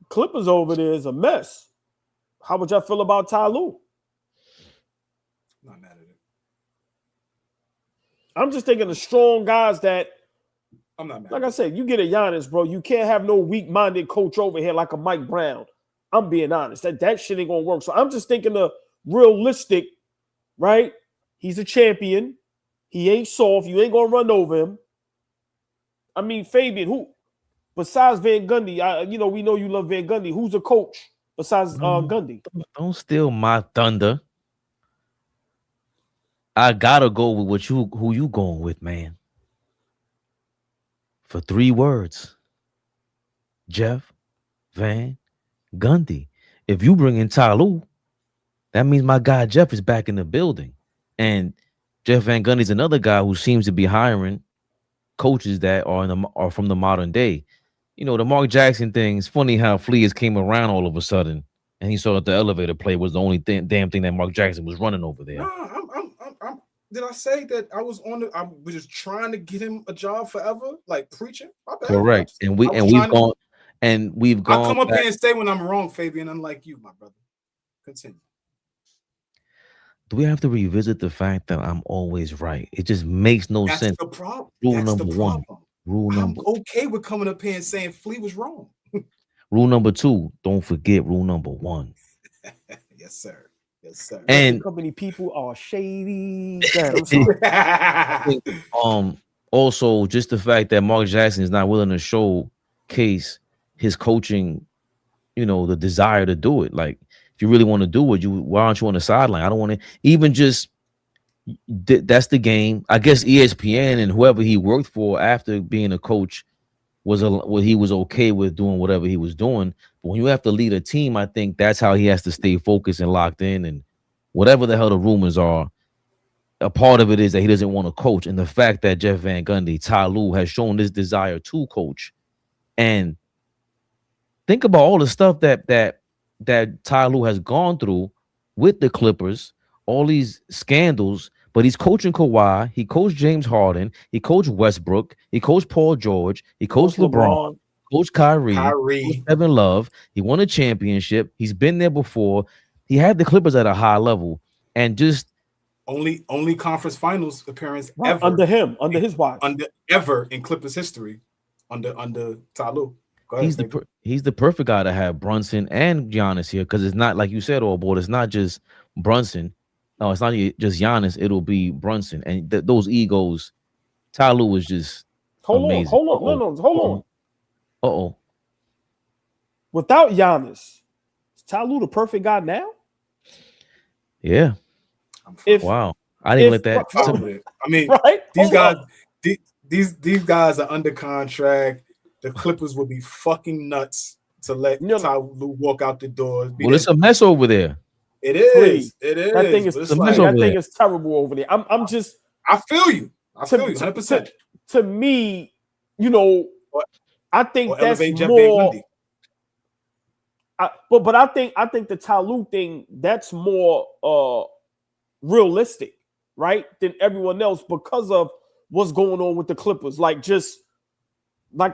Clippers over there is a mess. How would y'all feel about Ty Lue? Not mad at it. I'm just thinking of strong guys that I'm not mad. Like I said, you get a Giannis, bro. You can't have no weak-minded coach over here like a Mike Brown. I'm being honest. That shit ain't gonna work. So I'm just thinking of realistic, right? He's a champion. He ain't soft. You ain't gonna run over him. I mean, Fabian, who besides Van Gundy? We know you love Van Gundy. Who's a coach besides Gundy? Don't steal my thunder. I gotta go with who you going with, man. For 3 words, Jeff Van Gundy. If you bring in Ty Lue, that means my guy Jeff is back in the building. And Jeff Van Gundy's another guy who seems to be hiring coaches that are from the modern day. You know, the Mark Jackson thing, it's funny how Fleas came around all of a sudden and he saw that the elevator play was the only damn thing that Mark Jackson was running over there. Did I say that I was just trying to get him a job forever, like preaching? My bad. Correct. We've gone. I come up here and say when I'm wrong, Fabian, unlike you, my brother. Continue. Do we have to revisit the fact that I'm always right? It just makes no sense. That's the problem. Rule number 1. I'm okay with coming up here and saying Flea was wrong. Rule number 2. Don't forget rule number 1. Yes, sir. Yes, sir. And company people are shady. Also, just the fact that Mark Jackson is not willing to showcase his coaching, the desire to do it. Like, if you really want to do it, why aren't you on the sideline? I don't want to even just. That's the game. I guess ESPN and whoever he worked for after being a coach he was okay with doing whatever he was doing. But when you have to lead a team, I think that's how he has to stay focused and locked in. And whatever the hell the rumors are, a part of it is that he doesn't want to coach, and the fact that Jeff Van Gundy, Ty Lue has shown this desire to coach, and think about all the stuff that Ty Lue has gone through with the Clippers, all these scandals. But he's coaching Kawhi. He coached James Harden. He coached Westbrook. He coached Paul George. He coached LeBron. Coached Kyrie. Coached Kevin Love. He won a championship. He's been there before. He had the Clippers at a high level, and just only conference finals appearance ever under his watch, ever in Clippers history, under Ty Lue. He's the perfect guy to have Brunson and Giannis here, because it's not like you said, all board. It's not just Brunson. No, it's not just Giannis. It'll be Brunson, and those egos. Ty Lue was just amazing. Hold on. Uh-oh. Without Giannis, is Ty Lue the perfect guy now? Yeah. Wow. I didn't let that. I mean, right? These guys are under contract. The Clippers will be fucking nuts to let Ty Lue walk out the door. Well, it's a mess over there. It is. It is. That thing is terrible over there. I'm just. I feel you. I feel you 100%. To me, you know, I think that's more. But I think the Ty Lue thing, that's more realistic, right, than everyone else, because of what's going on with the Clippers. Like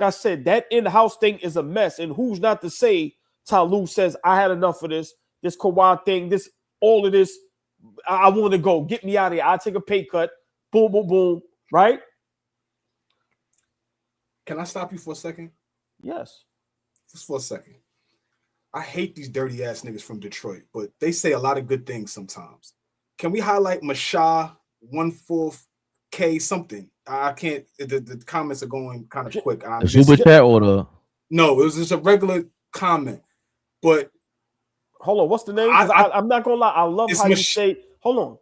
I said, that in-house thing is a mess, and who's not to say Ty Lue says, I had enough of this Kawhi thing, all of this, I want to go. Get me out of here. I'll take a pay cut. Boom, boom, boom. Right? Can I stop you for a second? Yes. Just for a second. I hate these dirty ass niggas from Detroit, but they say a lot of good things sometimes. Can we highlight Masha 14K something? I can't. The comments are going kind of quick. The super chat or the? No, it was just a regular comment. But hold on, what's the name? I'm not gonna lie. I love how you say. Hold on.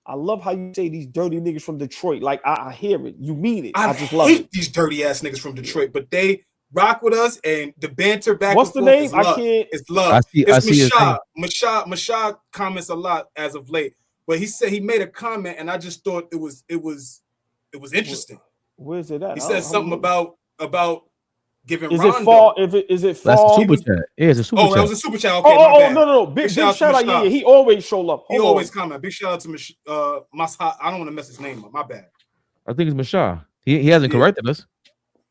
I love how you say these dirty niggas from Detroit. Like I hear it. You mean it. I just love it. These dirty ass niggas from Detroit, but they rock with us, and the banter back. What's and the forth name? is love. It's love. It's Masha comments a lot as of late, but he said he made a comment, and I just thought it was interesting. Where's it at? He said something about giving. Is Rondo. it fall? Is it fall? That's a super chat. Yeah, it's a super chat. Oh, that was a super chat. Okay, no. Big shout out. Yeah, he always show up. He always comment. Big shout out to Masha. I don't want to mess his name up. My bad. I think it's Masha. He hasn't corrected us.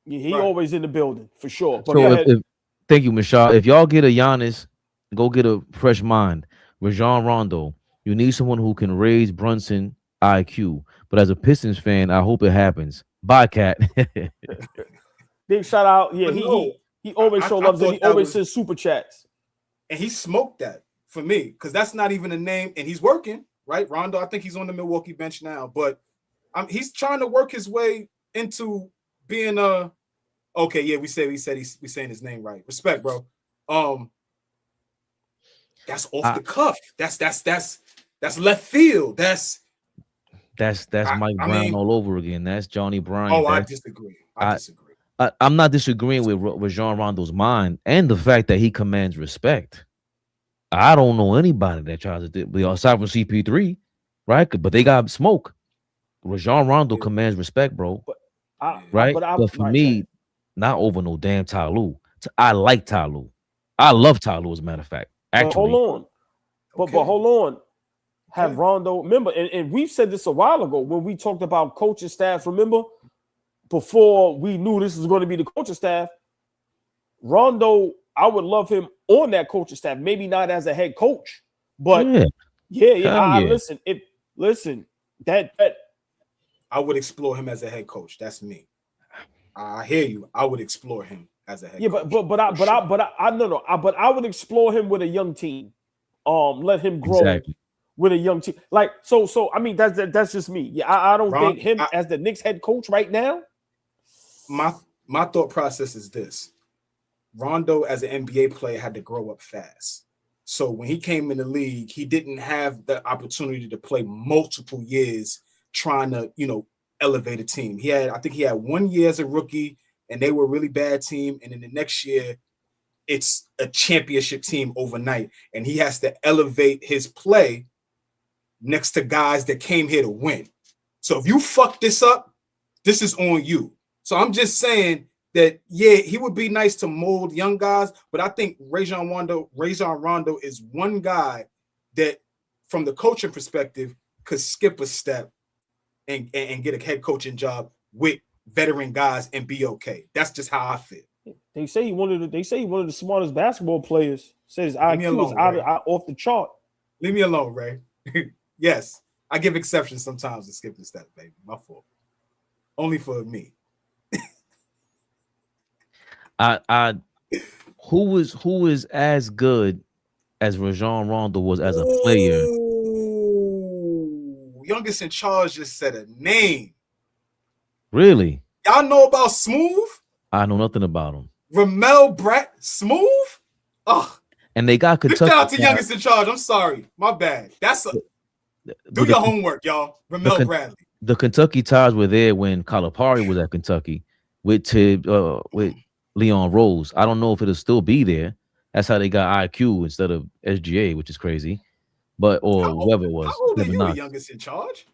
Yeah, he always in the building for sure. But so thank you, Masha. If y'all get a Giannis, go get a fresh mind. Rajon Rondo. You need someone who can raise Brunson IQ. But as a Pistons fan, I hope it happens. Bye, Cat. Big shout out. Yeah, he always show love, and he always says super chats. And he smoked that for me, because that's not even a name, and he's working, right? Rondo, I think he's on the Milwaukee bench now, but he's trying to work his way into being okay, yeah, we said he's saying his name right. Respect, bro. That's off the cuff. That's left field. That's Mike Brown all over again. That's Johnny Bryant. Oh, I disagree. I disagree. I'm not disagreeing with Rajon Rondo's mind and the fact that he commands respect. I don't know anybody that tries to do aside from CP3, right? But they got smoke. Rajon Rondo commands respect, bro. But for me, not over no damn Ty Lue. I like Ty Lue. I love Ty Lue, as a matter of fact. Actually, hold on. But hold on. Have Rondo, remember, and we've said this a while ago when we talked about coaching staff, remember? Before we knew this was going to be the coaching staff, Rondo, I would love him on that coaching staff. Maybe not as a head coach, but listen. That I would explore him as a head coach. That's me. I hear you. I would explore him as a head coach. But I would explore him with a young team. Let him grow with a young team. Like so. I mean, that's just me. Yeah, I don't think him as the Knicks head coach right now. My thought process is this: Rondo, as an NBA player, had to grow up fast. So when he came in the league, he didn't have the opportunity to play multiple years trying to, elevate a team. I think he had 1 year as a rookie, and they were a really bad team. And then the next year, it's a championship team overnight, and he has to elevate his play next to guys that came here to win. So if you fuck this up, this is on you. So I'm just saying that, yeah, he would be nice to mold young guys, but I think Rajon Rondo is one guy that, from the coaching perspective, could skip a step and get a head coaching job with veteran guys and be okay. That's just how I feel. They say he one of the smartest basketball players. Says IQ is off the chart. Leave me alone, Ray. Yes, I give exceptions sometimes to skipping step, baby. My fault. Only for me. Who is as good as Rajon Rondo was as a player? Ooh, youngest in charge just said a name. Really? Y'all know about Smooth? I know nothing about him. Ramel Brett Smooth? Oh, and they got Kentucky. Shout out to youngest in charge. I'm sorry, my bad. Do your homework, y'all. Ramel Bradley. The Kentucky Tires were there when Calipari was at Kentucky with Leon Rose. I don't know if it'll still be there. That's how they got IQ instead of SGA, which is crazy. But whoever it was. How old are you, the youngest in charge?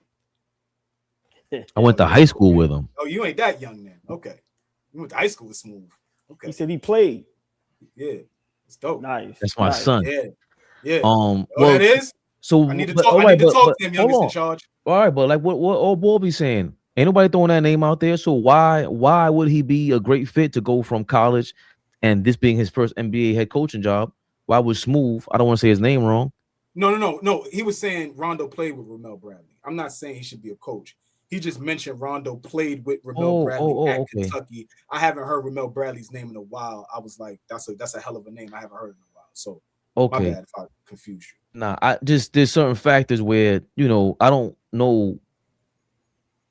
I went to high school with him. Oh, you ain't that young then. Okay. You went to high school with Smooth. Okay. He said he played. Yeah. It's dope. Nice. That's my son. Yeah. Yeah. Well, that is? So I need to talk to him, youngest in charge. All right, but like what old boy be saying? Ain't nobody throwing that name out there. So why would he be a great fit to go from college and this being his first NBA head coaching job? Why would Smooth? I don't want to say his name wrong. No. He was saying Rondo played with Ramel Bradley. I'm not saying he should be a coach. He just mentioned Rondo played with Ramel Bradley at Kentucky. I haven't heard Ramel Bradley's name in a while. I was like, that's a hell of a name. I haven't heard in a while. So my bad if I confuse you. Nah, there's certain factors where, I don't know.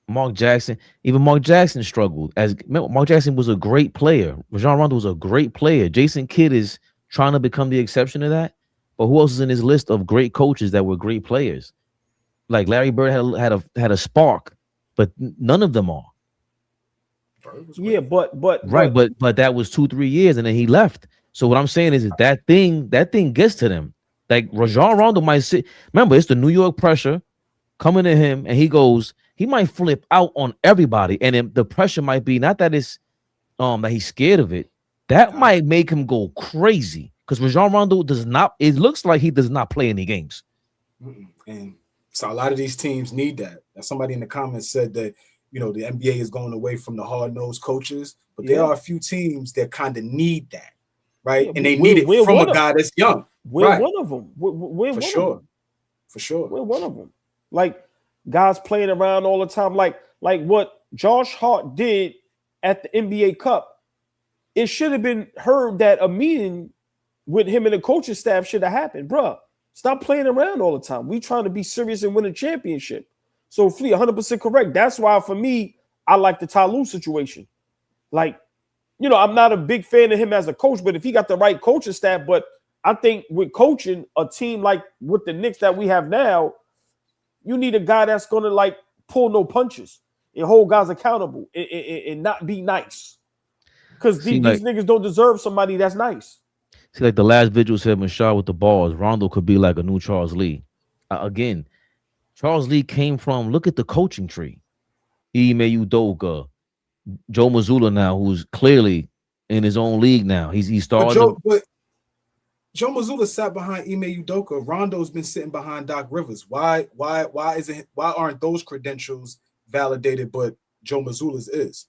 Mark Jackson, even Mark Jackson struggled. Mark Jackson was a great player. Rajon Rondo was a great player. Jason Kidd is trying to become the exception to that. But who else is in his list of great coaches that were great players? Like Larry Bird had a spark, but none of them are. Yeah, but that was 2-3 years, and then he left. So what I'm saying is that thing gets to them. Like Rajon Rondo might sit. Remember, it's the New York pressure coming to him, and he might flip out on everybody, and then the pressure might be not that it's that he's scared of it. That might make him go crazy because Rajon Rondo does not. It looks like he does not play any games. And so a lot of these teams need that. Somebody in the comments said that the NBA is going away from the hard-nosed coaches, but there are a few teams that kind of need that, right? And they need it from a guy that's young. We're one of them. We're for one sure. Of them. For sure. We're one of them. Like guys playing around all the time, like what Josh Hart did at the NBA Cup. It should have been heard that a meeting with him and the coaching staff should have happened, bruh. Stop playing around all the time. We trying to be serious and win a championship. So Flea, 100% correct. That's why for me, I like the Ty Lue situation. Like, I'm not a big fan of him as a coach, but if he got the right coaching staff, but I think with coaching a team like with the Knicks that we have now, you need a guy that's going to pull no punches and hold guys accountable and not be nice. Because these niggas don't deserve somebody that's nice. See, like the last video said, Mashar with the balls, Rondo could be like a new Charles Lee. Again, Charles Lee came from, look at the coaching tree. Ime Udoka, Joe Mazzulla now, who's clearly in his own league now. He started. But Joe Mazzulla sat behind Ime Udoka. Rondo's been sitting behind Doc Rivers. Why aren't those credentials validated, but Joe Mazzulla's is?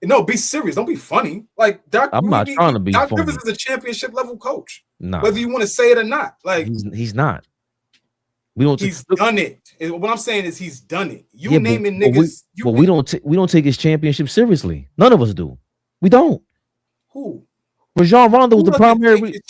No, be serious. Don't be funny. Like I'm not trying to be Doc funny. Rivers is a championship level coach. Nah. Whether you want to say it or not. Like he's not. We don't. He's done it. What I'm saying is he's done it. Naming niggas. We don't take his championship seriously. None of us do. We don't. Who? Rajon Rondo was the primary.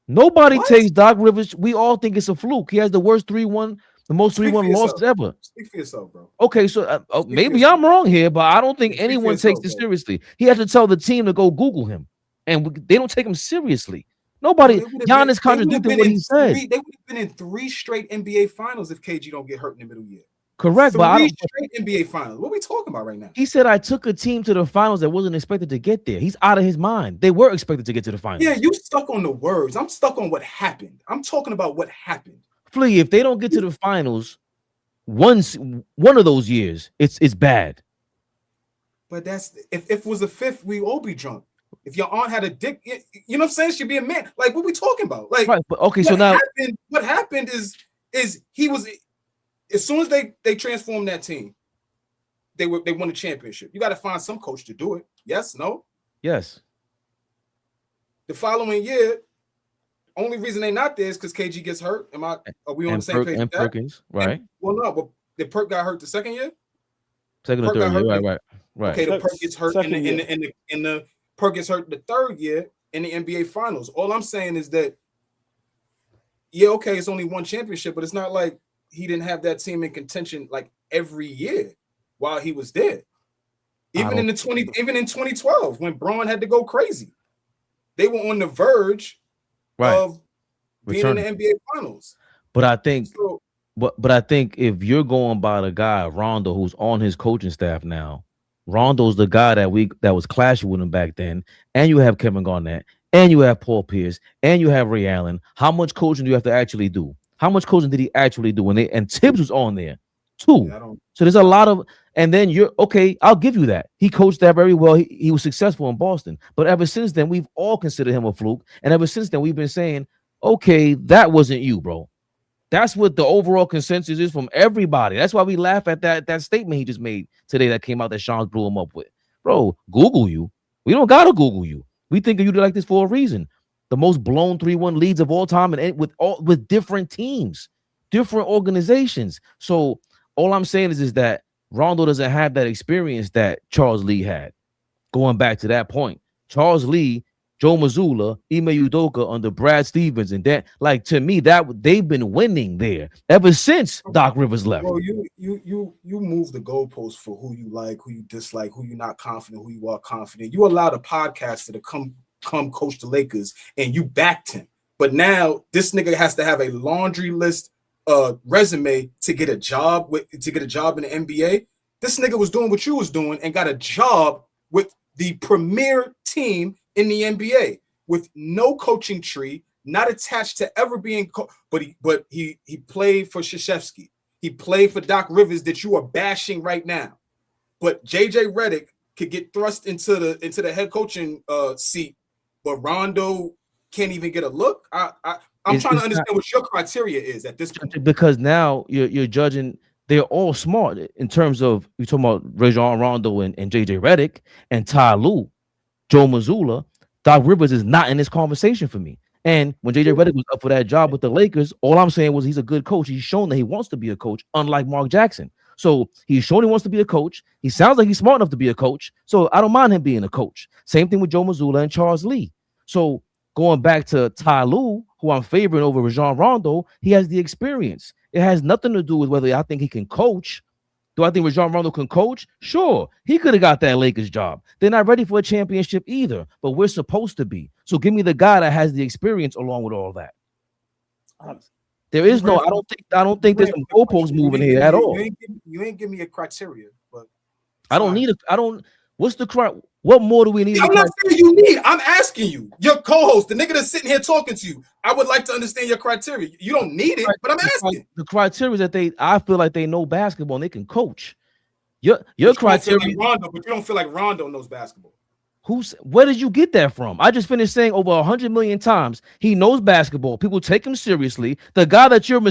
Nobody takes Doc Rivers. We all think it's a fluke. He has the worst 3-1, the most 3-1 losses ever. Speak for yourself, bro. Okay, so maybe I'm wrong here, but I don't think anyone takes it seriously. He had to tell the team to go Google him, and they don't take him seriously. Nobody. Giannis contradicted what he said. They would have been in 3 straight NBA finals if KG don't get hurt in the middle year. Correct, but 3 straight NBA finals. What are we talking about right now? He said I took a team to the finals that wasn't expected to get there. He's out of his mind. They were expected to get to the finals. Yeah, you stuck on the words. I'm stuck on what happened. I'm talking about what happened. Flea, if they don't get to the finals one of those years, it's bad. But that's if it was a fifth, we all be drunk. If your aunt had a dick, you know what I'm saying? She'd be a man. Like, what we talking about? Like, right, but okay, so now what happened is he was, as soon as they transformed that team, they won a championship. You got to find some coach to do it. Yes, no? Yes. The following year, only reason they not there is because KG gets hurt. Are we on the same page? And Perkins, right? Well, no, but the Perk got hurt the second year. Second or third year, right. Okay, the Perk gets hurt in the Perk gets hurt the third year in the NBA Finals. All I'm saying is that, yeah, okay, it's only one championship, but it's not like he didn't have that team in contention like every year while he was there. Even in 2012, when Braun had to go crazy, they were on the verge of being in the NBA Finals. But I think, but I think if you're going by the guy Rondo, who's on his coaching staff now, Rondo's the guy that was clashing with him back then, and you have Kevin Garnett, and you have Paul Pierce, and you have Ray Allen. How much coaching do you have to actually do? How much coaching did he actually do? And Tibbs was on there too. So there's a lot of, and then you're okay. I'll give you that. He coached that very well. He was successful in Boston. But ever since then, we've all considered him a fluke. And ever since then, we've been saying, okay, that wasn't you, bro. That's what the overall consensus is from everybody. That's why we laugh at that statement he just made today that came out that Sean blew him up with. Bro, Google you. We don't gotta Google you. We think of you like this for a reason. The most blown 3-1 leads of all time, and with different teams, different organizations. So all I'm saying is that Rondo doesn't have that experience that Charles Lee had. Going back to that point, Charles Lee, Joe Mazzulla, Ime Udoka under Brad Stevens, and that, like, to me, that they've been winning there ever since Doc Rivers left. Bro, you move the goalposts for who you like, who you dislike, who you're not confident, who you are confident. You allowed a podcaster to come coach the Lakers, and you backed him. But now this nigga has to have a laundry list resume to get a job in the NBA. This nigga was doing what you was doing and got a job with the premier team in the NBA with no coaching tree, not attached to ever being but he played for Krzyzewski. He played for Doc Rivers that you are bashing right now. But JJ Redick could get thrust into the head coaching seat, but Rondo can't even get a look. I'm trying to understand what your criteria is at this point. Because now you're judging. They're all smart in terms of, you're talking about Rajon Rondo and JJ Redick and Ty Lue, Joe Mazzulla. Doc Rivers is not in this conversation for me. And when JJ Redick was up for that job with the Lakers, all I'm saying was he's a good coach. He's shown that he wants to be a coach, unlike Mark Jackson. So he's shown he wants to be a coach. He sounds like he's smart enough to be a coach. So I don't mind him being a coach. Same thing with Joe Mazzulla and Charles Lee. So going back to Ty Lue, who I'm favoring over Rajon Rondo, he has the experience. It has nothing to do with whether I think he can coach. Do I think Rajon Rondo can coach? Sure. He could have got that Lakers job. They're not ready for a championship either, but we're supposed to be. So give me the guy that has the experience along with all that. There is no, I don't think there's some goalposts moving here at all. You ain't give me a criteria, but I don't need what's the criteria? What more do we need? I'm not saying you need. I'm asking you, your co-host, the nigga that's sitting here talking to you. I would like to understand your criteria. You don't need it, but I'm asking. The criteria is that I feel like they know basketball and they can coach. Your criteria, like Rondo, but you don't feel like Rondo knows basketball. Where did you get that from? I just finished saying over 100 million times he knows basketball. People take him seriously. The guy that you're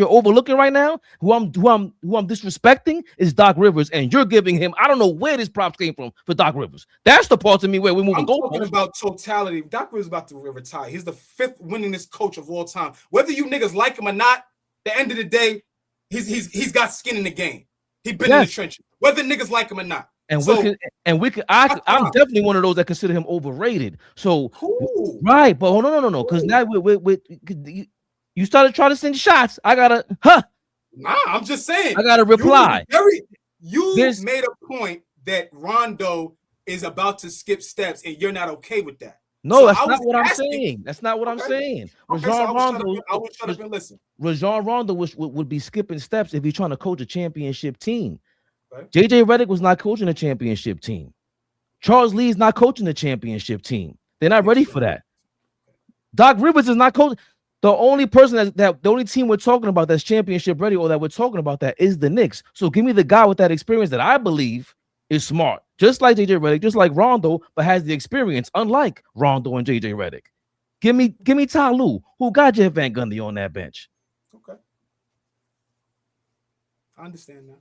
overlooking right now, who I'm disrespecting, is Doc Rivers, and you're giving him. I don't know where this props came from for Doc Rivers. That's the part to me where we're moving. I'm talking about totality. Doc Rivers is about to retire. He's the 5th winningest coach of all time. Whether you niggas like him or not, at the end of the day, he's got skin in the game. He's been in the trenches. Whether niggas like him or not. And I'm definitely one of those that consider him overrated. So right, but hold on, no, because now you started trying to send shots. I gotta, Nah, I'm just saying. I gotta reply. You made a point that Rondo is about to skip steps, and you're not okay with that. No, that's not what I'm saying. That's not what I'm saying. Rajon Rondo, I would shut up and listen. Rajon Rondo would be skipping steps if he's trying to coach a championship team. Right. JJ Redick was not coaching a championship team. Charles Lee is not coaching a championship team. They're not ready for that. Doc Rivers is not coaching. The only person that the only team we're talking about that's championship ready or that we're talking about that is the Knicks. So give me the guy with that experience that I believe is smart, just like JJ Redick, just like Rondo, but has the experience, unlike Rondo and JJ Redick. Give me Ty Lue, who got Jeff Van Gundy on that bench. Okay. I understand that.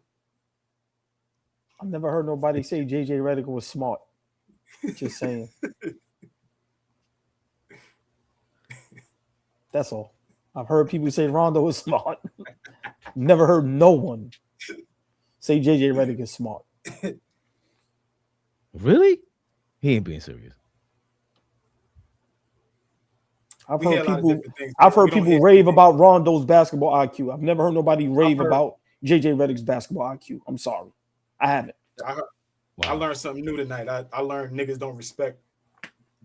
I've never heard nobody say JJ Redick was smart. Just saying. That's all. I've heard people say Rondo is smart. Never heard no one say JJ Redick is smart. Really? He ain't being serious. I've heard people rave about Rondo's basketball IQ. I've never heard nobody rave about JJ Redick's basketball IQ. I'm sorry. I haven't. I learned something new tonight. I learned niggas don't respect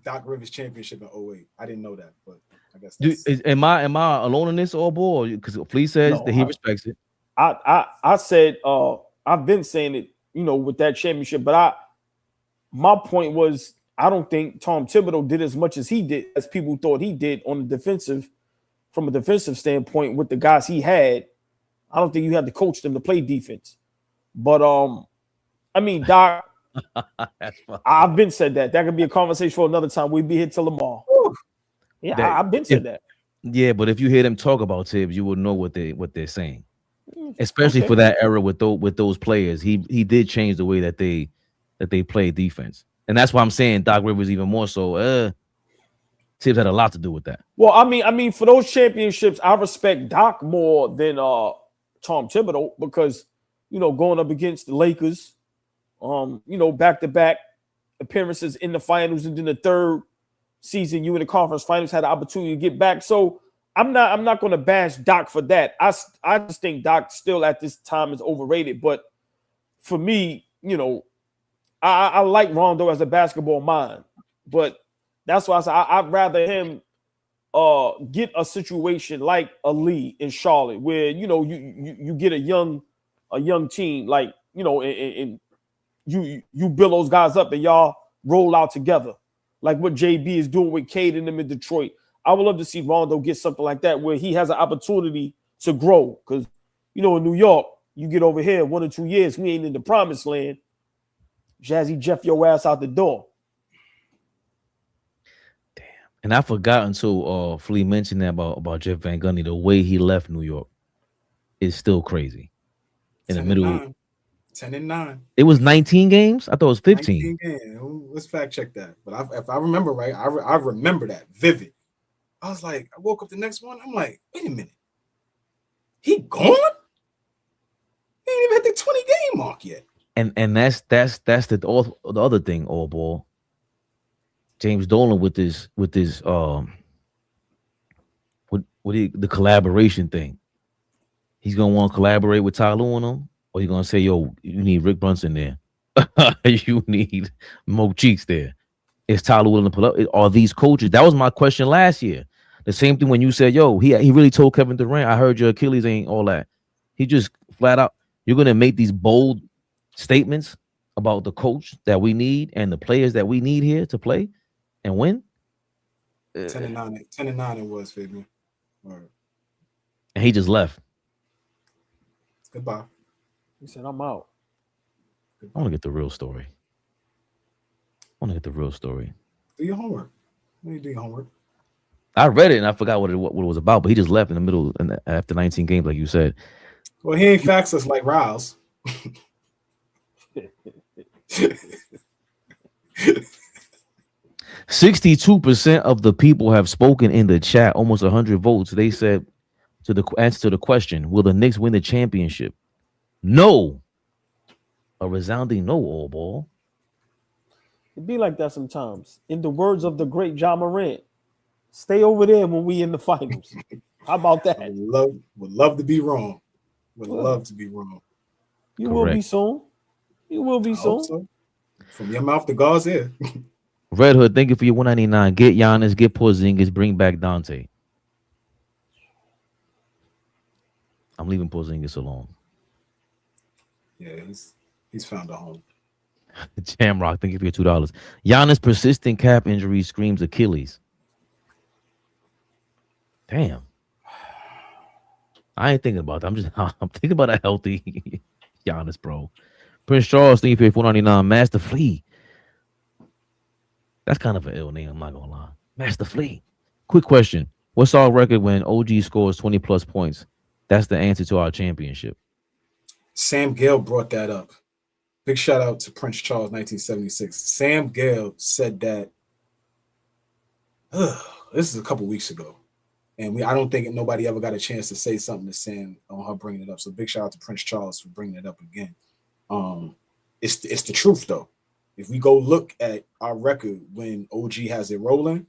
Doc Rivers championship in 08. I didn't know that, but I guess that's... Am I alone in this, or boy? Because Flea says that he respects it. I said I've been saying it, with that championship, but my point was I don't think Tom Thibodeau did as much as he did, as people thought he did from a defensive standpoint with the guys he had. I don't think you had to coach them to play defense. But I mean, Doc, I've been said that. That could be a conversation for another time. We'd be here till tomorrow. Yeah, I've been said that. Yeah, but if you hear them talk about Tibbs, you will know what they're saying. Especially for that era with those players. He did change the way that they play defense. And that's why I'm saying Doc Rivers even more so. Tibbs had a lot to do with that. Well, I mean, for those championships, I respect Doc more than Tom Thibodeau because going up against the Lakers, back-to-back appearances in the finals, and then the third season you in the conference finals had the opportunity to get back. So I'm not going to bash Doc for that. I just think Doc still at this time is overrated. But for me, I like Rondo as a basketball mind, but that's why I said I'd rather him get a situation like a Lee in Charlotte, where you get a young team, like and you build those guys up and y'all roll out together, like what JB is doing with Cade and them in Detroit. I would love to see Rondo get something like that where he has an opportunity to grow, because in New York, you get over here 1 or 2 years, we ain't in the promised land. Jazzy Jeff your ass out the door. Damn. And I forgot until Flea mentioned that about Jeff Van Gundy, the way he left New York is still crazy. In the middle. 10-9. It was 19 games? I thought it was 15. 19 games. Let's fact check that. But if I remember right, I remember that vivid. I was like, I woke up the next one. I'm like, wait a minute. He gone? He ain't even hit the 20-game mark yet. And that's the other thing, old boy. James Dolan with this the collaboration thing. He's gonna want to collaborate with Ty Lue on him, or he's gonna say, yo, you need Rick Brunson there. You need Mo Cheeks there. Is Ty Lue willing to pull up? Are these coaches? That was my question last year. The same thing when you said, yo, he really told Kevin Durant, I heard your Achilles ain't all that. He just flat out, you're gonna make these bold statements about the coach that we need and the players that we need here to play and win. 10-9 it was, Fabian. Right. And he just left. Goodbye. He said, I'm out. I want to get the real story. Do your homework. When you do your homework. I read it and I forgot what it was about, but he just left in the middle after 19 games, like you said. Well, he ain't faxed us like Riles. 62% of the people have spoken in the chat, almost 100 votes. They said to the answer to the question, will the Knicks win the championship? No. A resounding no, all ball. It be like that sometimes. In the words of the great John Morant, stay over there when we in the finals. How about that? Would love to be wrong. Would love to be wrong. You Correct. Will be soon. You will be soon. So. From your mouth to God's ear. Red Hood, thank you for your 199. Get Giannis, get Porzingis, bring back Dante. I'm leaving Porzingis alone. Yeah, he's found a home. Jamrock, thank you for your $2. Giannis' persistent calf injury screams Achilles. Damn. I ain't thinking about that. I'm thinking about a healthy Giannis, bro. Prince Charles, thing paid $4.99. Master Flea. That's kind of an ill name, I'm not gonna lie. Master Flea. Quick question. What's our record when OG scores 20 plus points? That's the answer to our championship. Sam Gale brought that up. Big shout out to Prince Charles, 1976. Sam Gale said that this is a couple weeks ago. And I don't think nobody ever got a chance to say something to Sam on her bringing it up. So big shout out to Prince Charles for bringing it up again. It's the truth, though. If we go look at our record when OG has it rolling,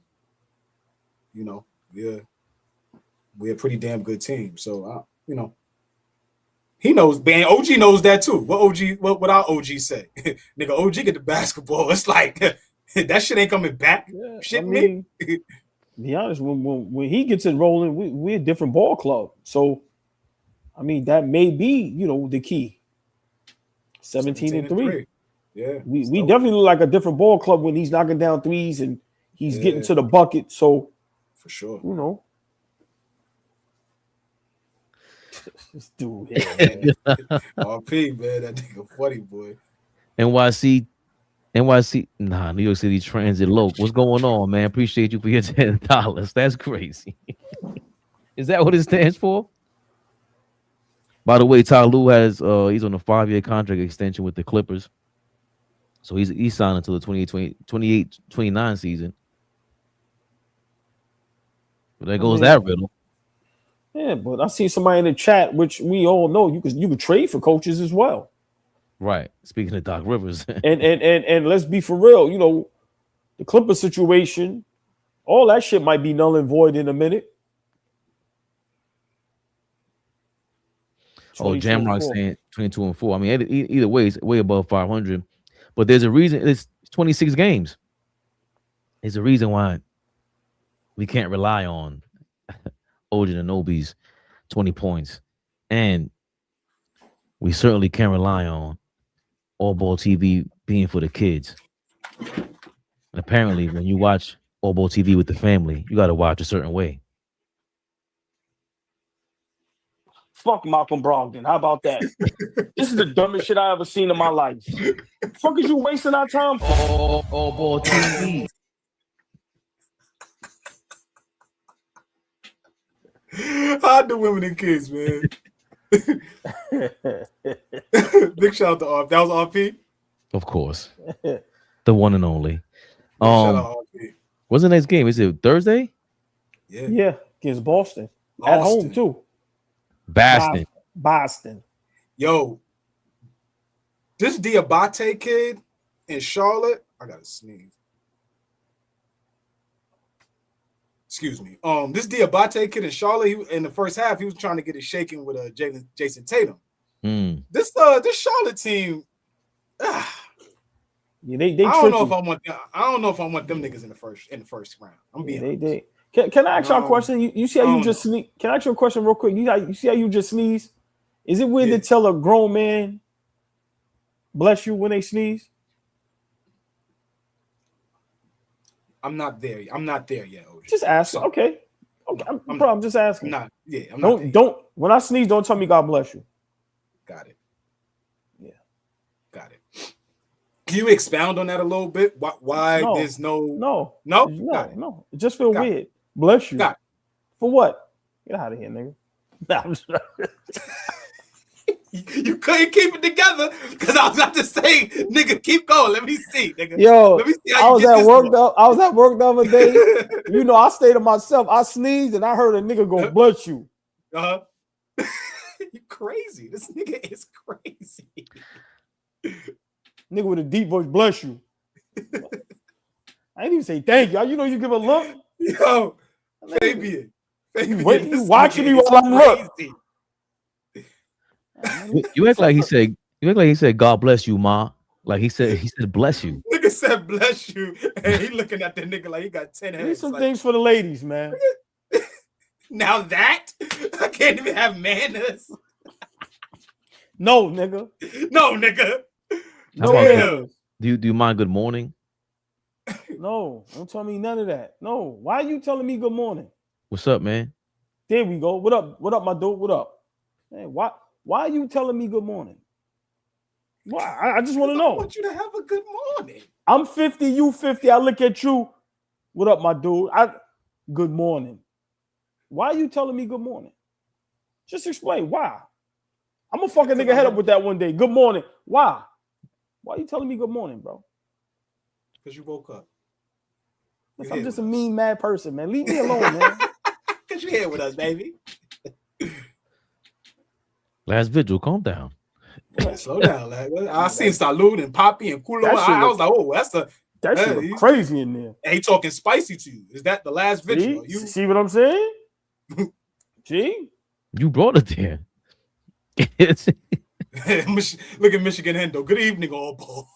you know, we're a pretty damn good team. So, you know, he knows, man. OG knows that too. What our OG say? Nigga, OG get the basketball. It's like that shit ain't coming back. Yeah, Shit, I mean, be honest, when he gets it rolling, we're a different ball club. So, I mean, that may be, you know, the key. 17-3. Yeah, we definitely look like a different ball club when he's knocking down threes and he's getting to the bucket. So, for sure, you know. This dude here, man. RP, man, that nigga funny, boy. NYC, New York City Transit Loc. What's going on, man? Appreciate you for your $10. That's crazy. Is that what it stands for? By the way, Ty Lue has he's on a 5-year contract extension with the Clippers. So he's signed until the 28-29 season. But there goes that riddle. Yeah, but I see somebody in the chat, which we all know you could trade for coaches as well. Right. Speaking of Doc Rivers. and let's be for real, you know, the Clippers situation, all that shit might be null and void in a minute. Oh, Jamrock saying 22-4. I mean, either way, it's way above 500. But there's a reason. It's 26 games. There's a reason why we can't rely on OG Anunoby's 20 points. And we certainly can't rely on All Ball TV being for the kids. And apparently, when you watch All Ball TV with the family, you got to watch a certain way. Fuck Malcolm Brogdon. How about that? This is the dumbest shit I ever seen in my life. Fuck is you wasting our time for? All Ball TV. Hide the women and kids, man. Big shout out to RP. That was RP? Of course. The one and only. Shout out RP. What's the next game? Is it Thursday? Yeah, against Boston. At home, too. Boston. Yo, this Diabate kid in Charlotte, I gotta sneeze. Excuse me. This Diabate kid in Charlotte, in the first half, he was trying to get it shaken with Jason Tatum. This Charlotte team, yeah, I don't know if I want them niggas in the first round. I'm being honest. Can I ask y'all a question? You see how you just sneeze? Can I ask you a question real quick? You see how you just sneeze? Is it weird to tell a grown man bless you when they sneeze? I'm not there yet, OG. Just ask. So, okay. I'm just asking. I'm not. Don't. When I sneeze, don't tell me God bless you. Got it. Yeah. Got it. Can you expound on that a little bit? Why there's no? It just feel weird. Bless you. For what? Get out of here, nigga. Nah, I'm sorry. You couldn't keep it together because I was about to say, nigga, keep going. Let me see, nigga. Yo, let me see I was at work. I was at work the other day. You know, I stayed to myself. I sneezed and I heard a nigga go, "Bless you." You crazy? This nigga is crazy. Nigga with a deep voice, bless you. I didn't even say thank you. You know, you give a look. Yo, Fabian. You watching me while I'm hurt. You act like he said, "God bless you, ma." Like he said, "Bless you." Nigga said, "Bless you," and he looking at the nigga like he got 10 heads. Need some things for the ladies, man. Now that I can't even have manners. No, nigga. No, nigga. No manners. Do you mind good morning? No, don't tell me none of that. No, why are you telling me good morning? What's up, man? There we go. What up? What up, my dude? What up? Man, why are you telling me good morning? Why? I just want to know. I want you to have a good morning. I'm 50, you 50. I look at you. What up, my dude? Good morning. Why are you telling me good morning? Just explain why. I'm gonna fuck a nigga head up with that one day. Good morning. Why? Why are you telling me good morning, bro? Because you woke up. I'm just a mean, mad person, man. Leave me alone, man. Because you're here with us, baby. Last vigil, calm down. Slow down. Like, I seen Salud and Poppy and Kulo. I was like, oh, that shit look crazy in there. And he talking spicy to you. Is that the last vigil? You see what I'm saying? Gee, you brought it there. Look at Michigan Hendo. Good evening, all ball.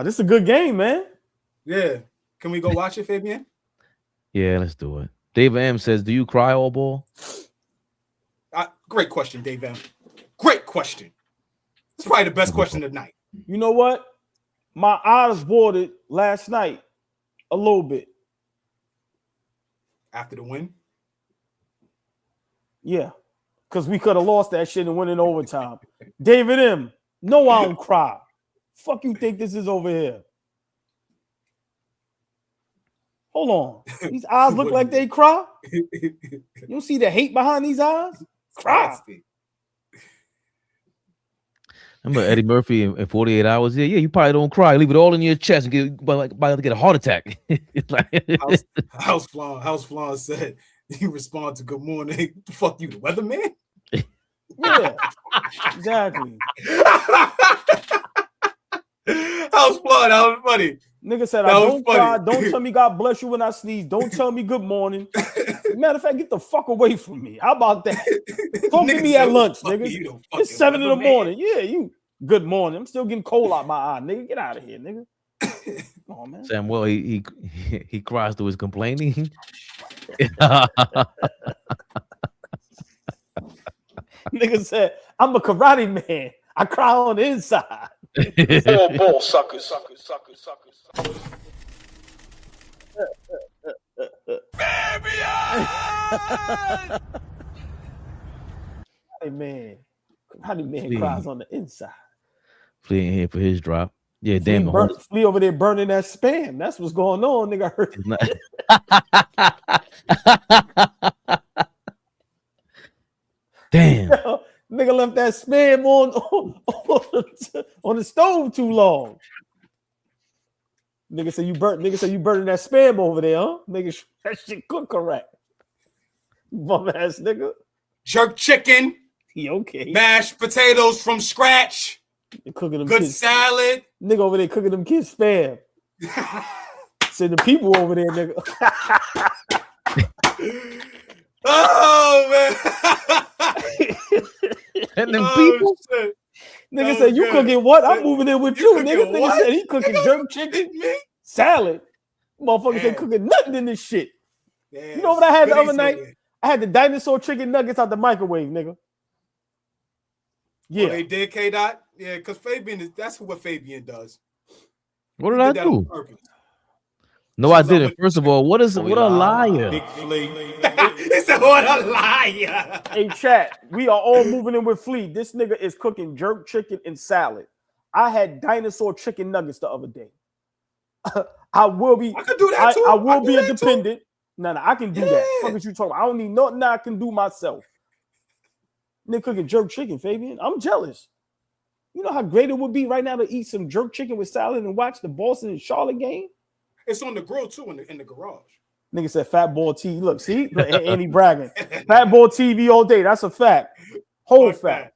This is a good game, man. Yeah. Can we go watch it, Fabian? Yeah, let's do it. Dave M says, do you cry all ball? Great question, Dave M. Great question. It's probably the best question of the night. You know what? My eyes watered last night a little bit. After the win? Yeah. Because we could have lost that shit and went in overtime. David M. No, I don't cry. Fuck you think this is over here? Hold on. These eyes look like they cry? You don't see the hate behind these eyes? Cry. Remember Eddie Murphy in 48 Hours? Yeah, you probably don't cry. Leave it all in your chest and get about to get a heart attack. House Flan said, you respond to good morning. The fuck you, the weatherman? Yeah, exactly. House Flan, that was funny. Nigga said, I don't cry. Don't tell me God bless you when I sneeze. Don't tell me good morning. Matter of fact, get the fuck away from me. How about that? Talk to me at lunch, nigga. It's 7 in the morning. Yeah, you. Good morning. I'm still getting cold out my eye, nigga. Get out of here, nigga. Come on, man. Samuel, he cries through his complaining. Nigga said, I'm a karate man. I cry on the inside. Ball suckers. Hey man, karate man cries on the inside. Flea in here for his drop. Yeah, damn. Flea over there burning that spam. That's what's going on, nigga. I heard. Damn. Nigga left that spam on the stove too long. Nigga say you burning that spam over there, huh? Nigga, that shit cook correct. Bum ass nigga. Jerk chicken. He okay. Mashed potatoes from scratch. Cooking them good kids. Salad. Nigga over there cooking them kids spam. Say the people over there, nigga. Oh man. And them people. Shit. Nigga said, you cooking what? I'm moving in with you. Nigga said he cooking jerk chicken, salad. Motherfucker said cooking nothing in this shit. Damn. You know what I had the other night? I had the dinosaur chicken nuggets out the microwave, nigga. Yeah. Oh, they did, K-Dot? Yeah, because that's what Fabian does. What did I do? No, I didn't. First of all, what a liar. He said, what a liar. Hey, chat, we are all moving in with Flea. This nigga is cooking jerk chicken and salad. I had dinosaur chicken nuggets the other day. I will be. I can do that too. I will be independent. No, I can do that. Fuck what you talking about. I don't need nothing I can do myself. Nigga cooking jerk chicken, Fabian. I'm jealous. You know how great it would be right now to eat some jerk chicken with salad and watch the Boston and Charlotte game? It's on the grill too in the garage. Nigga said Fat Ball TV. Look, see? And he bragging. Fat Ball TV all day. That's a fact. Whole fact.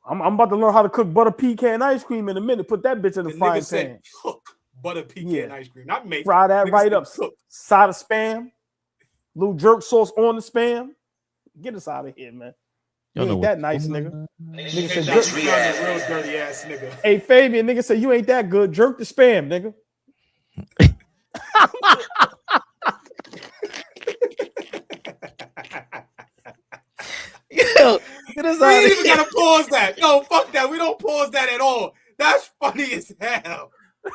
I'm about to learn how to cook butter pecan ice cream in a minute. Put that bitch in the frying pan. Cook butter pecan ice cream. Not make. Fry that right up. Cook. Side of spam. Little jerk sauce on the spam. Get us out of here, man. You ain't that nice, nigga. Nigga said, real dirty ass nigga. Hey, Fabian, nigga said, you ain't that good. Jerk the spam, nigga. Yo, we ain't even gotta pause that. No, fuck that. We don't pause that at all. That's funny as hell.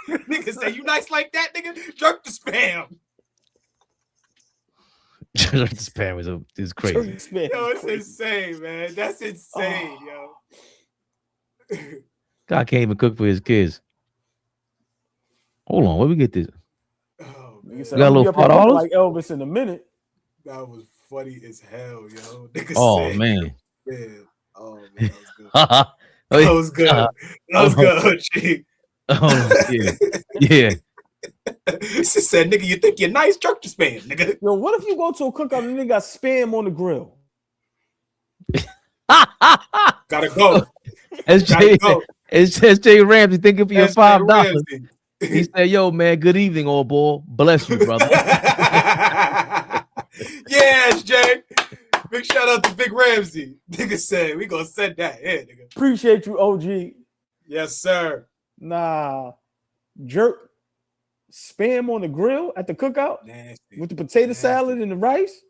Nigga say you nice like that, nigga. Jerk the spam. The spam is crazy. Yo, it's insane, man. That's insane, yo. God can't even cook for his kids. Hold on, where we get this? Oh, You got a little $5 like Elvis in a minute. That was funny as hell, yo. Nigga Oh said, man. Oh man, that was good. That was good. That was good, G. Oh yeah, yeah. She said, "Nigga, you think you're nice? Jerk the spam, nigga." Yo, what if you go to a cookout and they got spam on the grill? Gotta go. It's SJ Ramsey thinking for your SJ $5. He said, "Yo, man, good evening, old boy. Bless you, brother." Yeah, SJ. Big shout out to Big Ramsey. Nigga said we gonna send that here, nigga. Appreciate you, OG. Yes, sir. Nah, jerk spam on the grill at the cookout. Nasty. With the potato salad and the rice.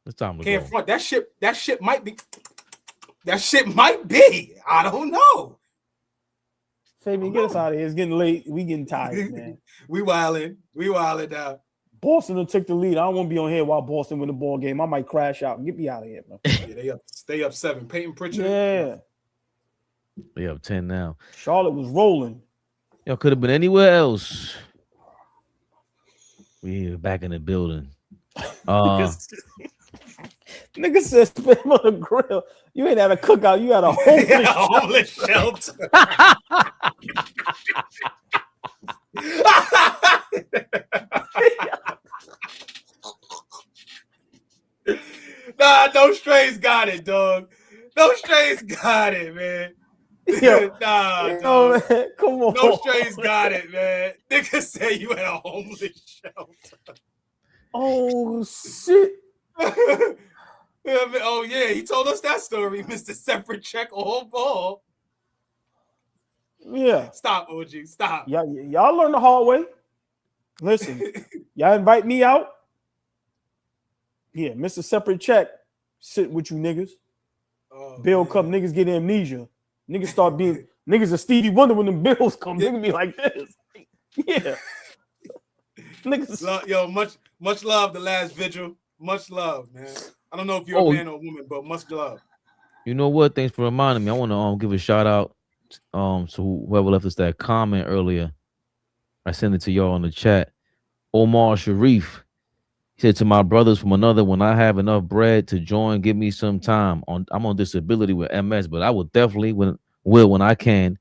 It's time to Can't go. front that shit. That shit might be. That shit might be. I don't know. Fabian, get us out of here. It's getting late. We getting tired, man. We wildin'. We wildin' now. Boston will take the lead. I don't want to be on here while Boston win the ball game. I might crash out. Get me out of here, man. Yeah, they up 7. Peyton Pritchard. Yeah. They up 10 now. Charlotte was rolling. Y'all could have been anywhere else. We back in the building. Nigga said spam on the grill. You ain't at a cookout. You had a homeless shelter. Nah, no strays got it, dog. No strays got it, man. Yo, nah, yo, dog. man, come on. No strays got it, man. Nigga say you at a homeless shelter. Oh shit. Oh yeah, he told us that story, Mr. Separate Check all ball. Yeah. Stop, OG. Stop. Y'all learn the hard way. Listen, y'all invite me out. Yeah, Mr. Separate Check, sit with you niggas. Oh, Bill come, niggas get amnesia. Niggas start being niggas are Stevie Wonder when the bills come. Niggas be like this. Yeah. Niggas. Yo, much love the last vigil. Much love, man. I don't know if you're a man or a woman, but much love. You know what? Thanks for reminding me. I want to give a shout out to whoever left us that comment earlier. I sent it to y'all in the chat. Omar Sharif. He said, to my brothers from another, when I have enough bread to join, give me some time. I'm on disability with MS, but I will definitely will when I can.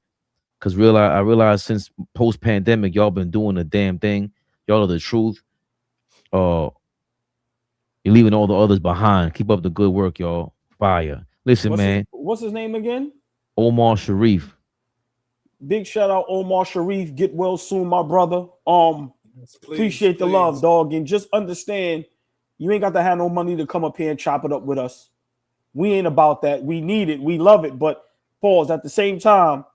Because I realize since post-pandemic, y'all been doing the damn thing. Y'all are the truth. You're leaving all the others behind. Keep up the good work, y'all. Fire. Listen, man. What's his name again? Omar Sharif. Big shout out, Omar Sharif. Get well soon, my brother. Appreciate the please. love, dog. And just understand, you ain't got to have no money to come up here and chop it up with us. We ain't about that. We need it. We love it. But pause, at the same time,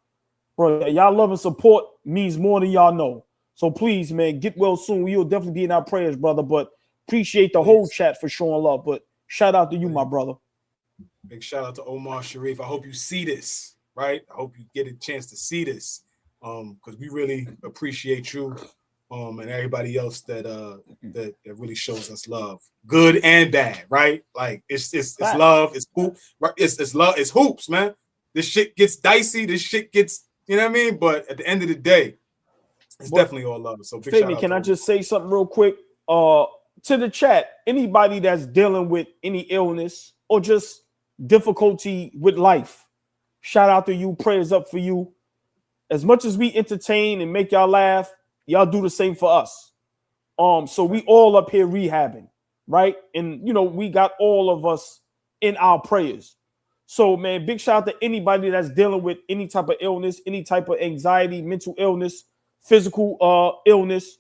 bro, y'all love and support means more than y'all know. So please, man, get well soon. You'll definitely be in our prayers, brother. But appreciate the whole chat for showing love. But shout out to you, my brother. Big shout out to Omar Sharif. I hope you see this, right? I hope you get a chance to see this. Because we really appreciate you. And everybody else that really shows us love, good and bad, right? Like it's love, it's hoop, right? It's love, it's hoops, man. This shit gets dicey, this shit gets, you know what I mean? But at the end of the day, it's definitely all love. So big shout out can to I just say something real quick? To the chat, anybody that's dealing with any illness or just difficulty with life, shout out to you, prayers up for you. As much as we entertain and make y'all laugh, y'all do the same for us. So we all up here rehabbing, right? And you know, we got all of us in our prayers. So man, big shout out to anybody that's dealing with any type of illness, any type of anxiety, mental illness, physical illness,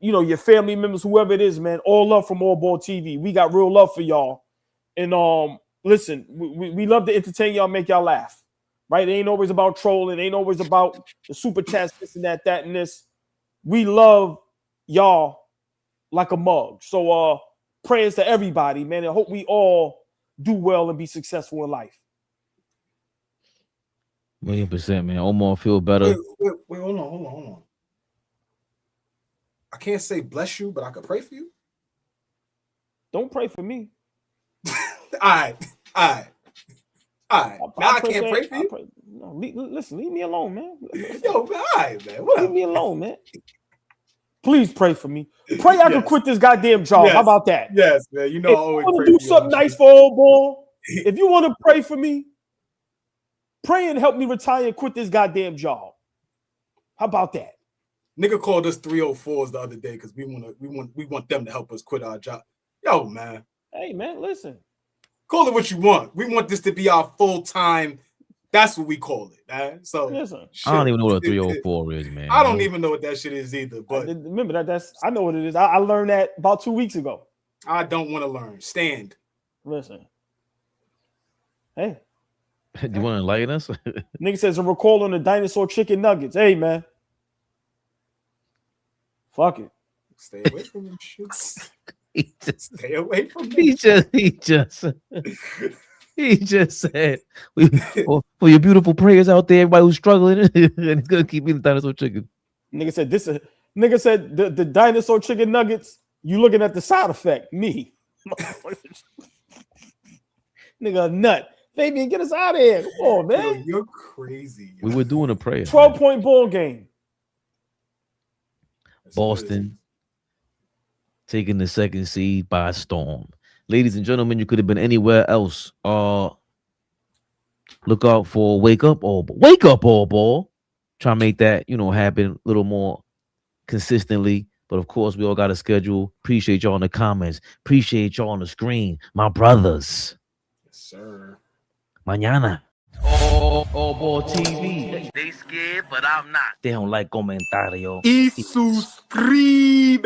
you know, your family members, whoever it is, man. All love from All Ball TV. We got real love for y'all. And listen, we love to entertain y'all, make y'all laugh. Right? It ain't always about trolling, it ain't always about the super chats, this and that and this. We love y'all like a mug. So prayers to everybody, man. I hope we all do well and be successful in life. 1,000,000%, man. Omar, feel better. Wait, hold on. can't say bless you, but I could pray for you. Don't pray for me. All right. Now I can't pray for you. No, listen, leave me alone, man. Yo, man, all right, man. What Leave up? me alone, man. Please pray for me. Pray I can quit this goddamn job. Yes. How about that? Yes, man. You know, If I you always want pray to do for you, something OG. nice for old boy, if you want to pray for me, pray and help me retire and quit this goddamn job. How about that? Nigga called us 304s the other day because we want them to help us quit our job. Yo, man. Hey, man, listen. Call it what you want. We want this to be our full-time. That's what we call it, man. So Listen. I don't even know what a 304 is, man. I don't even know what that shit is either. But remember that's I know what it is. I learned that about 2 weeks ago. I don't want to learn. Stand. Listen. Hey. Do you want to enlighten us? Nigga says a recall on the dinosaur chicken nuggets. Hey, man. Fuck it. Stay away from them shits. Stay away from them. He just said, for your beautiful prayers out there, everybody who's struggling, and it's gonna keep eating dinosaur chicken. Nigga said the dinosaur chicken nuggets. You looking at the side effect? Me, nigga, nut. Fabian, get us out of here. Come on, man. Yo, you're crazy. We were doing a prayer. 12-point ball game. Boston taking the second seed by storm. Ladies and gentlemen, you could have been anywhere else. Look out for Wake Up All Ball. Wake Up All Ball. Try to make that, happen a little more consistently. But of course, we all got a schedule. Appreciate y'all in the comments. Appreciate y'all on the screen. My brothers. Yes, sir. Mañana. All Ball TV. They scared, but I'm not. They don't like comentario. Y suscribe.